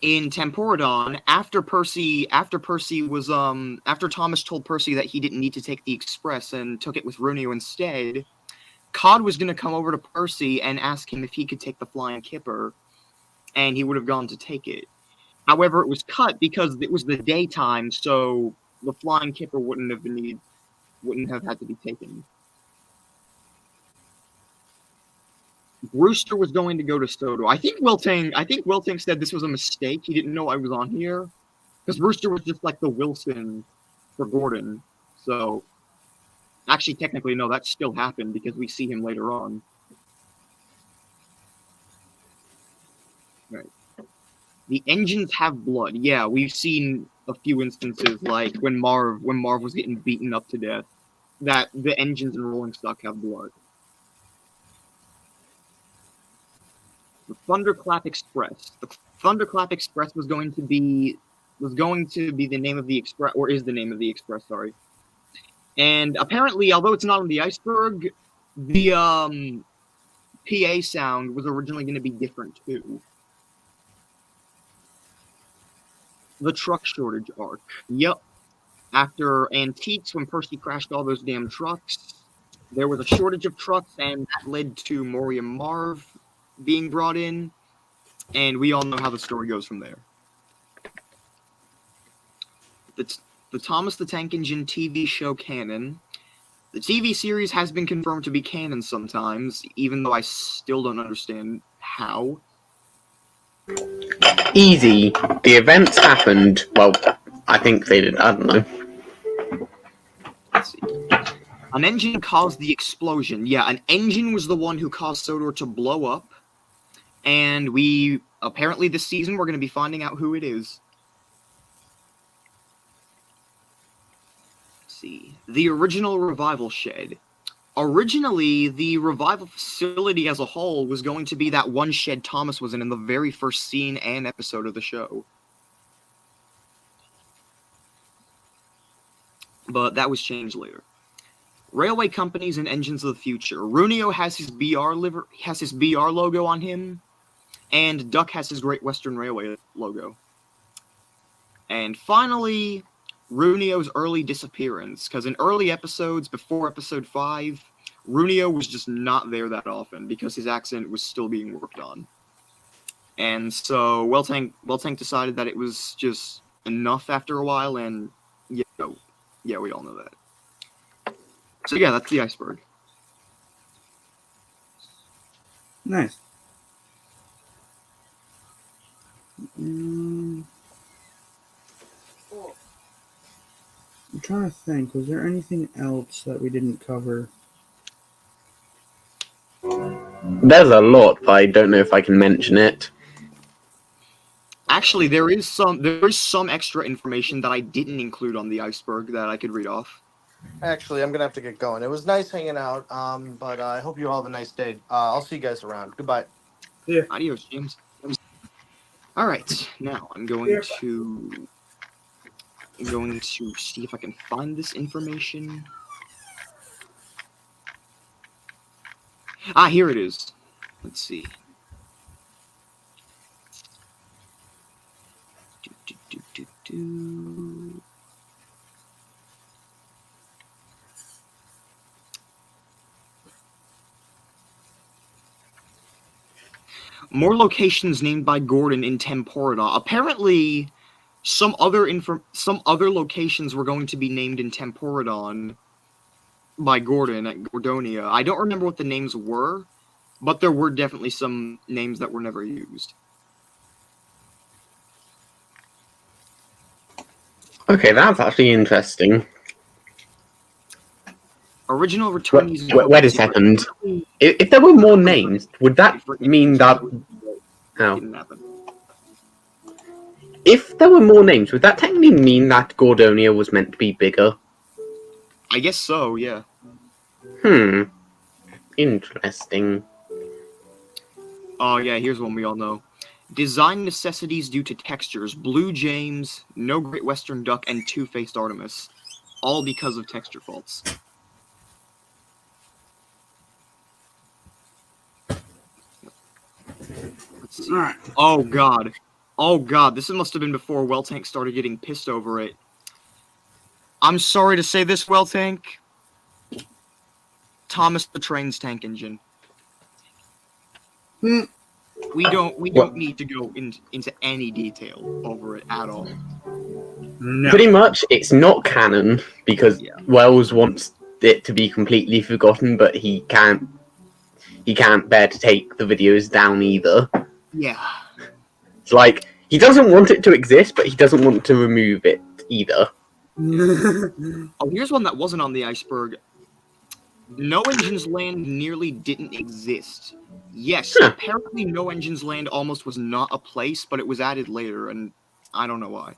in Temporodon, after Thomas told Percy that he didn't need to take the Express and took it with Runio instead, COD was going to come over to Percy and ask him if he could take the Flying Kipper, and he would have gone to take it. However, it was cut because it was the daytime, so the Flying Kipper wouldn't have had to be taken. Brewster was going to go to Soto. I think Wilting said this was a mistake. He didn't know I was on here. Because Brewster was just like the Wilson for Gordon. So, actually, technically, no, that still happened because we see him later on. Right. The engines have blood. Yeah, we've seen a few instances, like when Marv was getting beaten up to death, that the engines and rolling stock have blood. The Thunderclap Express. The Thunderclap Express was going to be the name of the express, or is the name of the express, sorry. And apparently, although it's not on the iceberg, the PA sound was originally going to be different too. The truck shortage arc. Yep. After Antiques, when Percy crashed all those damn trucks, there was a shortage of trucks, and that led to Maury and Marv being brought in, and we all know how the story goes from there. The Thomas the Tank Engine TV show canon. The TV series has been confirmed to be canon sometimes, even though I still don't understand how. Easy. The events happened. Well, I think they did. I don't know. Let's see. An engine caused the explosion. Yeah, an engine was the one who caused Sodor to blow up. And apparently this season, we're going to be finding out who it is. Let's see. The original revival shed. Originally, the revival facility as a whole was going to be that one shed Thomas was in the very first scene and episode of the show. But that was changed later. Railway companies and engines of the future. Runio has his BR logo on him. And Duck has his Great Western Railway logo. And finally, Runio's early disappearance. Because in early episodes, before episode 5, Runio was just not there that often because his accent was still being worked on. And so Weltank decided that it was just enough after a while, and yeah, we all know that. So yeah, that's the iceberg. Nice. I'm trying to think. Was there anything else that we didn't cover? There's a lot, but I don't know if I can mention it. Actually, there is some extra information that I didn't include on the iceberg that I could read off. Actually, I'm gonna have to get going. It was nice hanging out, but I hope you all have a nice day. I'll see you guys around. Goodbye. Yeah. Adios, James. All right, now I'm going to see if I can find this information. Ah, here it is. Let's see. Do. More locations named by Gordon in Temporada. Apparently, some other locations were going to be named in Temporadon by Gordon at Gordonia. I don't remember what the names were, but there were definitely some names that were never used. Okay, that's actually interesting. Original returnees. Wait a second. If there were more names, would that mean that... How? If there were more names, would that technically mean that Gordonia was meant to be bigger? I guess so, yeah. Interesting. Oh, yeah, here's one we all know. Design necessities due to textures. Blue James, no Great Western Duck, and Two-Faced Artemis. All because of texture faults. Let's see. Alright. Oh, God. Oh, God. This must have been before Well-Tank started getting pissed over it. I'm sorry to say this, Well-Tank. Thomas the Train's tank engine. We don't need to go into any detail over it at all. No. Pretty much, it's not canon, because Wells wants it to be completely forgotten, but he can't bear to take the videos down either. Yeah. It's like, he doesn't want it to exist, but he doesn't want to remove it either. Oh, here's one that wasn't on the iceberg. No Engines Land nearly didn't exist. Yes, apparently No Engines Land almost was not a place, but it was added later, and I don't know why.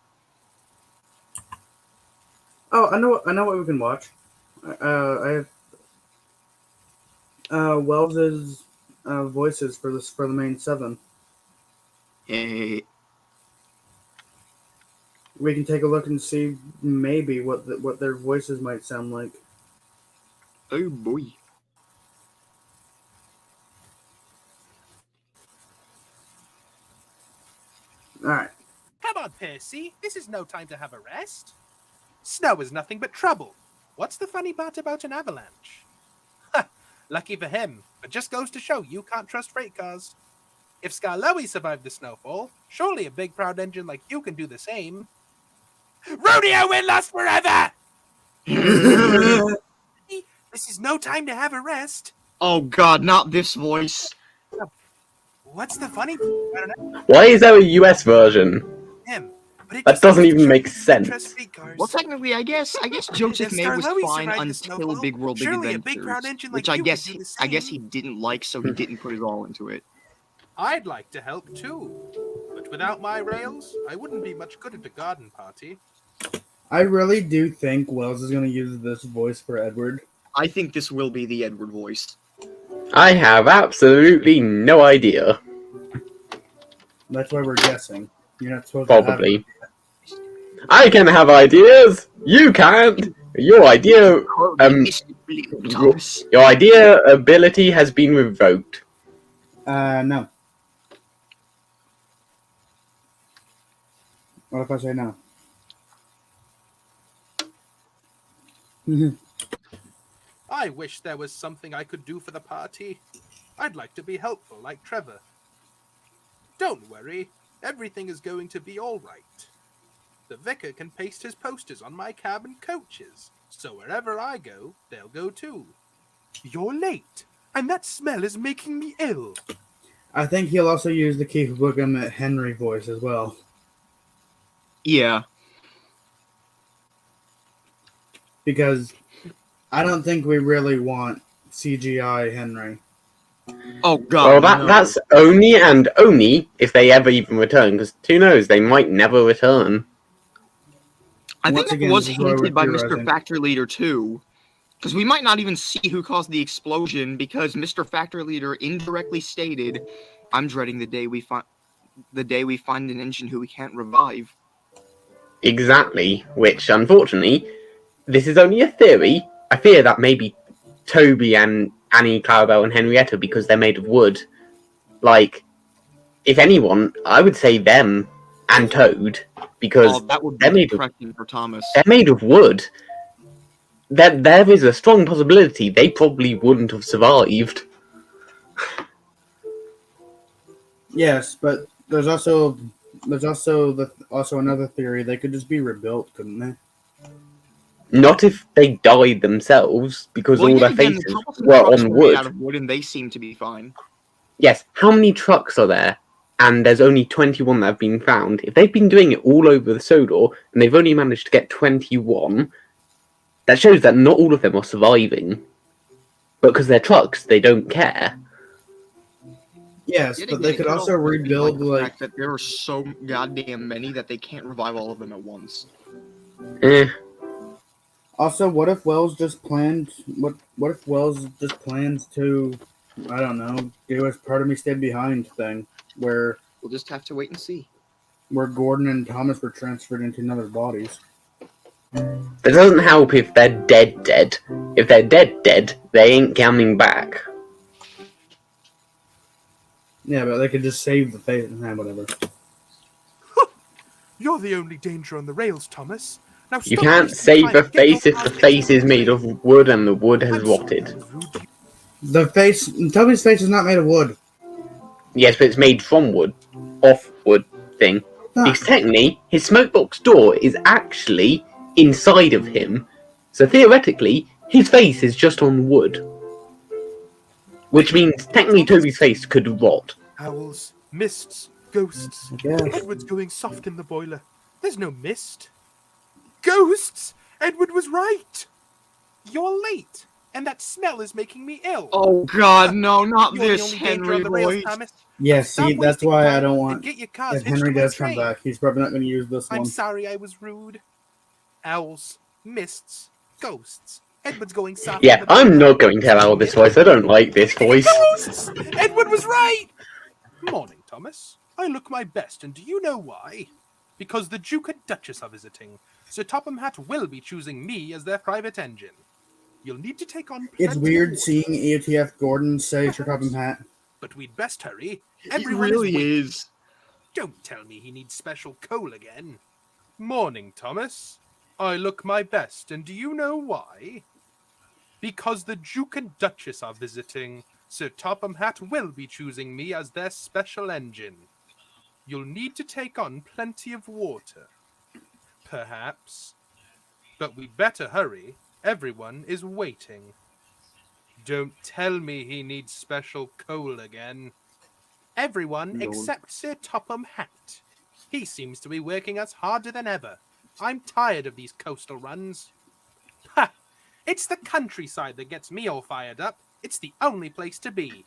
Oh, I know what we can watch. I have Wells's voices for the main 7. Hey. We can take a look and see maybe what their voices might sound like. Oh boy. Alright. Come on, Percy. This is no time to have a rest. Snow is nothing but trouble. What's the funny part about an avalanche? Ha! Lucky for him, but just goes to show you can't trust freight cars. If Skarloey survived the snowfall, surely a big proud engine like you can do the same. Rodeo will last forever! This is no time to have a rest. Oh god, not this voice. What's the funny? Why is there a US version? Him. That doesn't even make sense. Well, technically, I guess Joseph May was fine until Big World Big Adventures, which I guess he didn't like, so he didn't put his all into it. I'd like to help too, but without my rails, I wouldn't be much good at a garden party. I really do think Wells is going to use this voice for Edward. I think this will be the Edward voice. I have absolutely no idea. That's why we're guessing. You're not supposed Probably. to have I can have ideas. You can't. Your idea, your idea ability has been revoked. No. What if I say no? I wish there was something I could do for the party. I'd like to be helpful like Trevor. Don't worry, everything is going to be all right. The vicar can paste his posters on my cab and coaches, so wherever I go, they'll go too. You're late, and that smell is making me ill. I think he'll also use the Keith Wickham at Henry voice as well. Yeah. Because I don't think we really want CGI Henry. Oh god. Well, that's only and only if they ever even return, because who knows, they might never return. I think it was hinted by Mr. Factory Leader too, because we might not even see who caused the explosion, because Mr. Factory Leader indirectly stated, "I'm dreading the day we find an engine who we can't revive." Exactly, which unfortunately, this is only a theory. I fear that maybe Toby and Annie, Clarabelle, and Henrietta because they're made of wood. Like, if anyone, I would say them and Toad because Oh, that would they're be made of depressing for Thomas. wood. There is a strong possibility they probably wouldn't have survived. Yes, but there's also another theory. They could just be rebuilt, couldn't they? Not if they died themselves, because Well, all yeah, their again, the faces Thomas were trucks on were made wood. out of wood, and they seem to be fine. Yes, how many trucks are there? And there's only 21 that have been found. If they've been doing it all over the Sodor, and they've only managed to get 21, that shows that not all of them are surviving. But because they're trucks, they don't care. Yes, Yet but again, they it could could also be rebuild the fact that there are so goddamn many that they can't revive all of them at once. Also, what if Wells just planned? What if Wells just plans to, I don't know, do a Part of Me Stay Behind thing, where We'll just have to wait and see. Gordon and Thomas were transferred into another bodies. It doesn't help if they're dead. If they're dead, they ain't coming back. Yeah, but they could just save the face. Whatever. You're the only danger on the rails, Thomas. Now You stop can't wasting save time a and get your face if the cars face fixed is made today. of wood and the wood has I'm sorry rotted. I was rude to you. The face, Toby's face is not made of wood. Yes, but it's made from wood. Off wood thing. Because technically, his smokebox door is actually inside of him. So theoretically, his face is just on wood. Which means technically Toby's face could rot. Owls, mists, ghosts. Yes. Edward's going soft in the boiler. There's no mist. Ghosts! Edward was right. You're late, and that smell is making me ill. Oh God, no, not You're the this, only danger Henry on the rails, boy. Thomas. Yeah, Stop see, that's wasting why I time don't and want. get your cars If hitched Henry to my does come train. back, he's probably not going to use this I'm one. sorry I was rude. Owls, mists, ghosts. Edward's going soft. Yeah, I'm not going to tell Al this voice. I don't like this voice. Ghosts! Edward was right. Morning, Thomas. I look my best, and do you know why? Because the Duke and Duchess are visiting. Sir Topham Hatt will be choosing me as their private engine. You'll need to take on. It's weird seeing EOTF Gordon say Sir Topham Hatt. But we'd best hurry. It Everyone really waiting. is. Don't tell me he needs special coal again. Morning, Thomas. I look my best, and do you know why? Because the Duke and Duchess are visiting. Sir Topham Hatt will be choosing me as their special engine. You'll need to take on plenty of water. Perhaps. But we'd better hurry. Everyone is waiting. Don't tell me he needs special coal again. Everyone except Sir Topham Hatt. He seems to be working us harder than ever. I'm tired of these coastal runs. Ha! It's the countryside that gets me all fired up. It's the only place to be.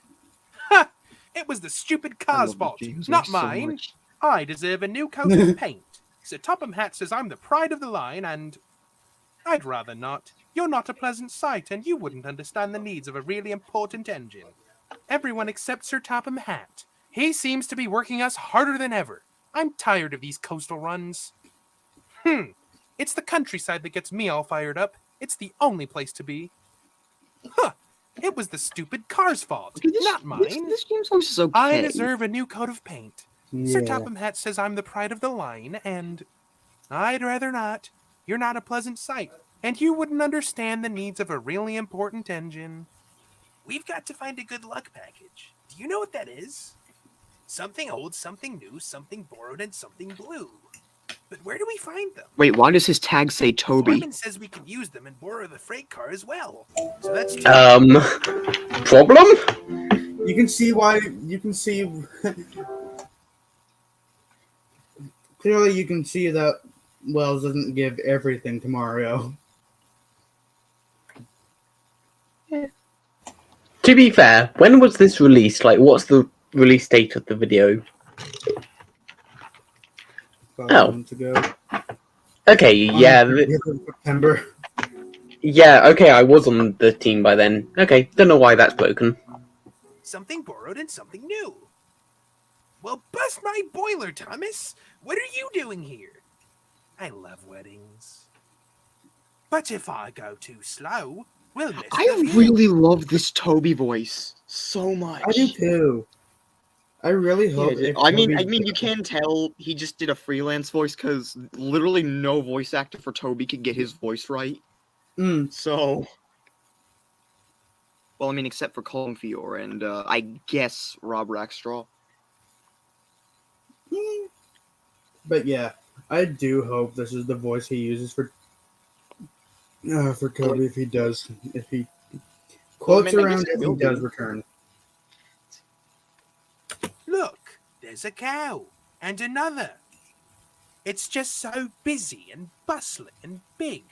Ha! It was the stupid car's fault, not mine. I deserve a new coat of paint. Sir Topham Hatt says I'm the pride of the line, and I'd rather not. You're not a pleasant sight, and you wouldn't understand the needs of a really important engine. Everyone except Sir Topham Hatt. He seems to be working us harder than ever. I'm tired of these coastal runs. It's the countryside that gets me all fired up. It's the only place to be. Huh! It was the stupid car's fault, not mine. This game's also okay. I deserve a new coat of paint. Sir Yeah. Topham Hatt says I'm the pride of the line, and I'd rather not. You're not a pleasant sight, and you wouldn't understand the needs of a really important engine. We've got to find a good luck package. Do you know what that is? Something old, something new, something borrowed, and something blue. But where do we find them? Wait, why does his tag say Toby? Foreman says we can use them and borrow the freight car as well. So that's two. Problem? You can see why. You can see. Clearly, you can see that Wells doesn't give everything to Mario. To be fair, when was this released? Like, what's the release date of the video? 5 Oh. months ago. Okay, yeah. September. Yeah, okay, I was on the team by then. Okay, don't know why that's broken. Something borrowed and something new. Well, bust my boiler, Thomas. What are you doing here? I love weddings. But if I go too slow, Well, Mr. I really love this Toby voice so much. I do too. I really hope. Yeah, if I mean, Toby- you can tell he just did a freelance voice because literally no voice actor for Toby could get his voice right. Mm, So, well, I mean, except for Colin Fior and I guess Rob Rackstraw. but yeah, I do hope this is the voice he uses for Toby if he Well, I quotes mean, I guess around it if he will does be. return. Look, there's a cow. And another. It's just so busy and bustling and big.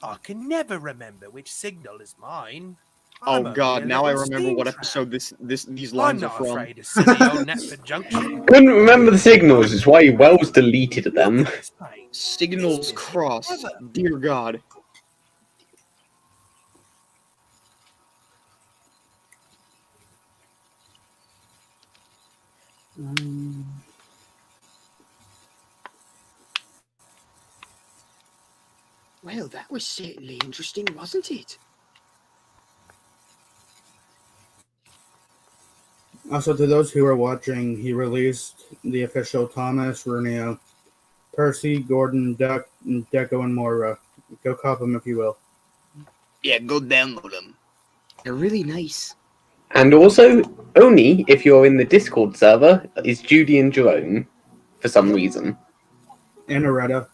I can never remember which signal is mine. Oh I'm only God! a Now I little remember steam what trap. episode these I'm lines are not from. afraid of silly old Netford Junction. Couldn't remember the signals, is why Wells deleted Look them. at this place. Signals It's busy crossed. forever. Dear God. Well, that was certainly interesting, wasn't it? Also, to those who are watching, he released the official Thomas, Runio, Percy, Gordon, Duck, Deco, and Moira. Go cop them if you will. Yeah, go download them. They're really nice. And also, only if you're in the Discord server is Judy and Jerome, for some reason. And Aretta.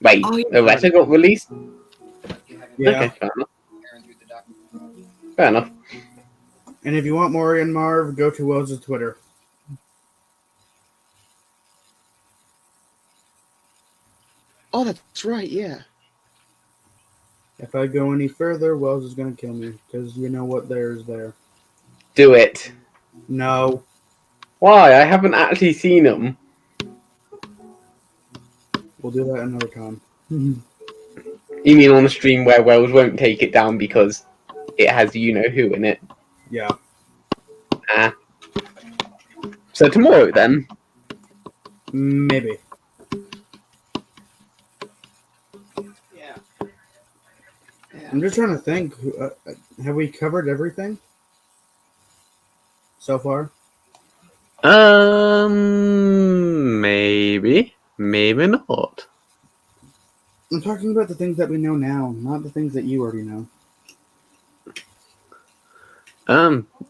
Wait, Oh, yeah. the letter got released? Yeah. Okay, fair enough. Fair enough. And if you want Maury and Marv, go to Wells' Twitter. Oh, that's right, yeah. If I go any further, Wells is going to kill me, because you know what there is there. Do it. No. Why? I haven't actually seen them. We'll do that another time. You mean on a stream where Wells won't take it down because it has you-know-who in it? Yeah. Ah. So tomorrow, then? Maybe. Yeah. I'm just trying to think. Have we covered everything so far? Maybe. Maybe not. I'm talking about the things that we know now, not the things that you already know.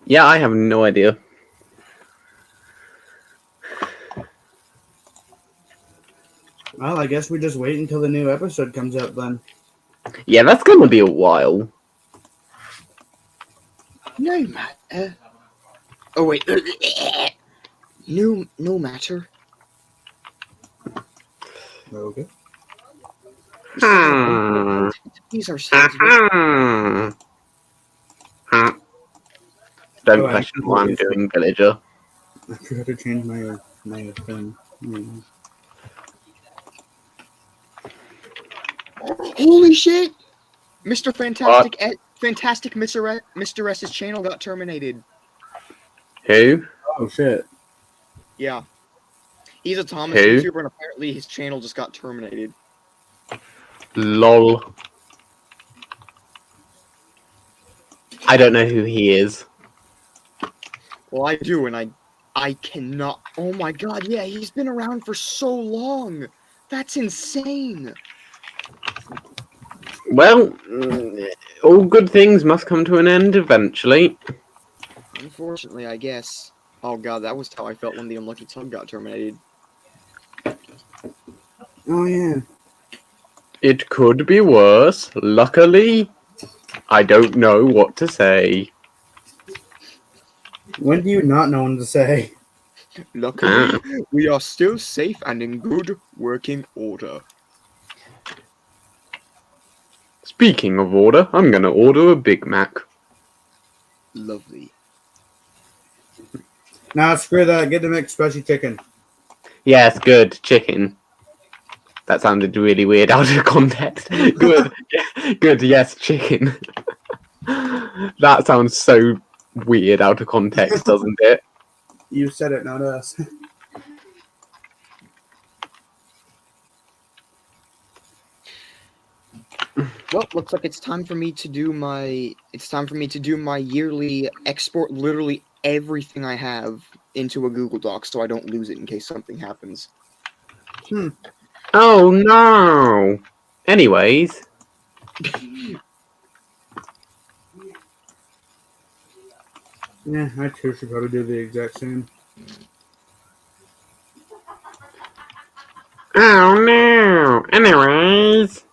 Yeah, I have no idea. Well, I guess we just wait until the new episode comes out then. Yeah, that's gonna be a while. No matter. Oh wait. No matter. Okay. These ourselves. Don't Oh, question what I'm actually, doing, villager. I forgot to change my thing. Holy shit! Mr. Fantastic Fantastic Mr. S's channel got terminated. Who? Oh shit. Yeah. He's a Thomas Who? YouTuber and apparently his channel just got terminated. LOL. I don't know who he is. Well, I do, and I cannot. Oh my god, yeah, he's been around for so long. That's insane. Well, all good things must come to an end eventually. Unfortunately, I guess. Oh god, that was how I felt when the Unlucky Tub got terminated. Oh yeah. It could be worse. Luckily, I don't know what to say. When do you not know what to say? Luckily, we are still safe and in good working order. Speaking of order, I'm gonna order a Big Mac. Lovely. Nah, screw that. Get the McSpicy chicken. Yes, good. Chicken. That sounded really weird out of context. Good. Good, yes, chicken. That sounds so weird out of context, doesn't it? You said it, not us. Well, looks like it's time for me to do my yearly export literally everything I have into a Google Doc so I don't lose it in case something happens. Oh no! Anyways, Yeah, I too should probably do the exact same. oh no! Anyways,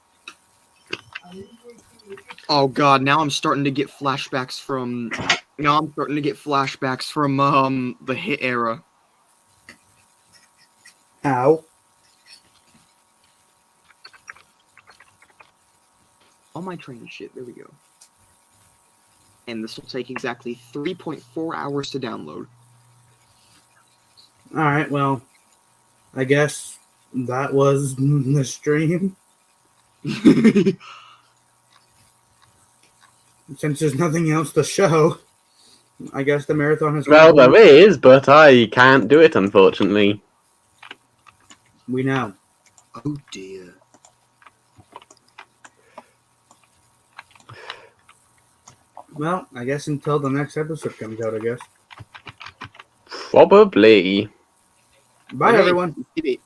Oh god, now I'm starting to get flashbacks from the hit era. How? All my training shit, there we go. And this will take exactly 3.4 hours to download. Alright, well, I guess that was the stream. Since there's nothing else to show, I guess the marathon has well, concluded. there is, but I can't do it, unfortunately. We know. Oh dear. Well, I guess until the next episode comes out, I guess. Probably. Bye, Okay, everyone. keep it.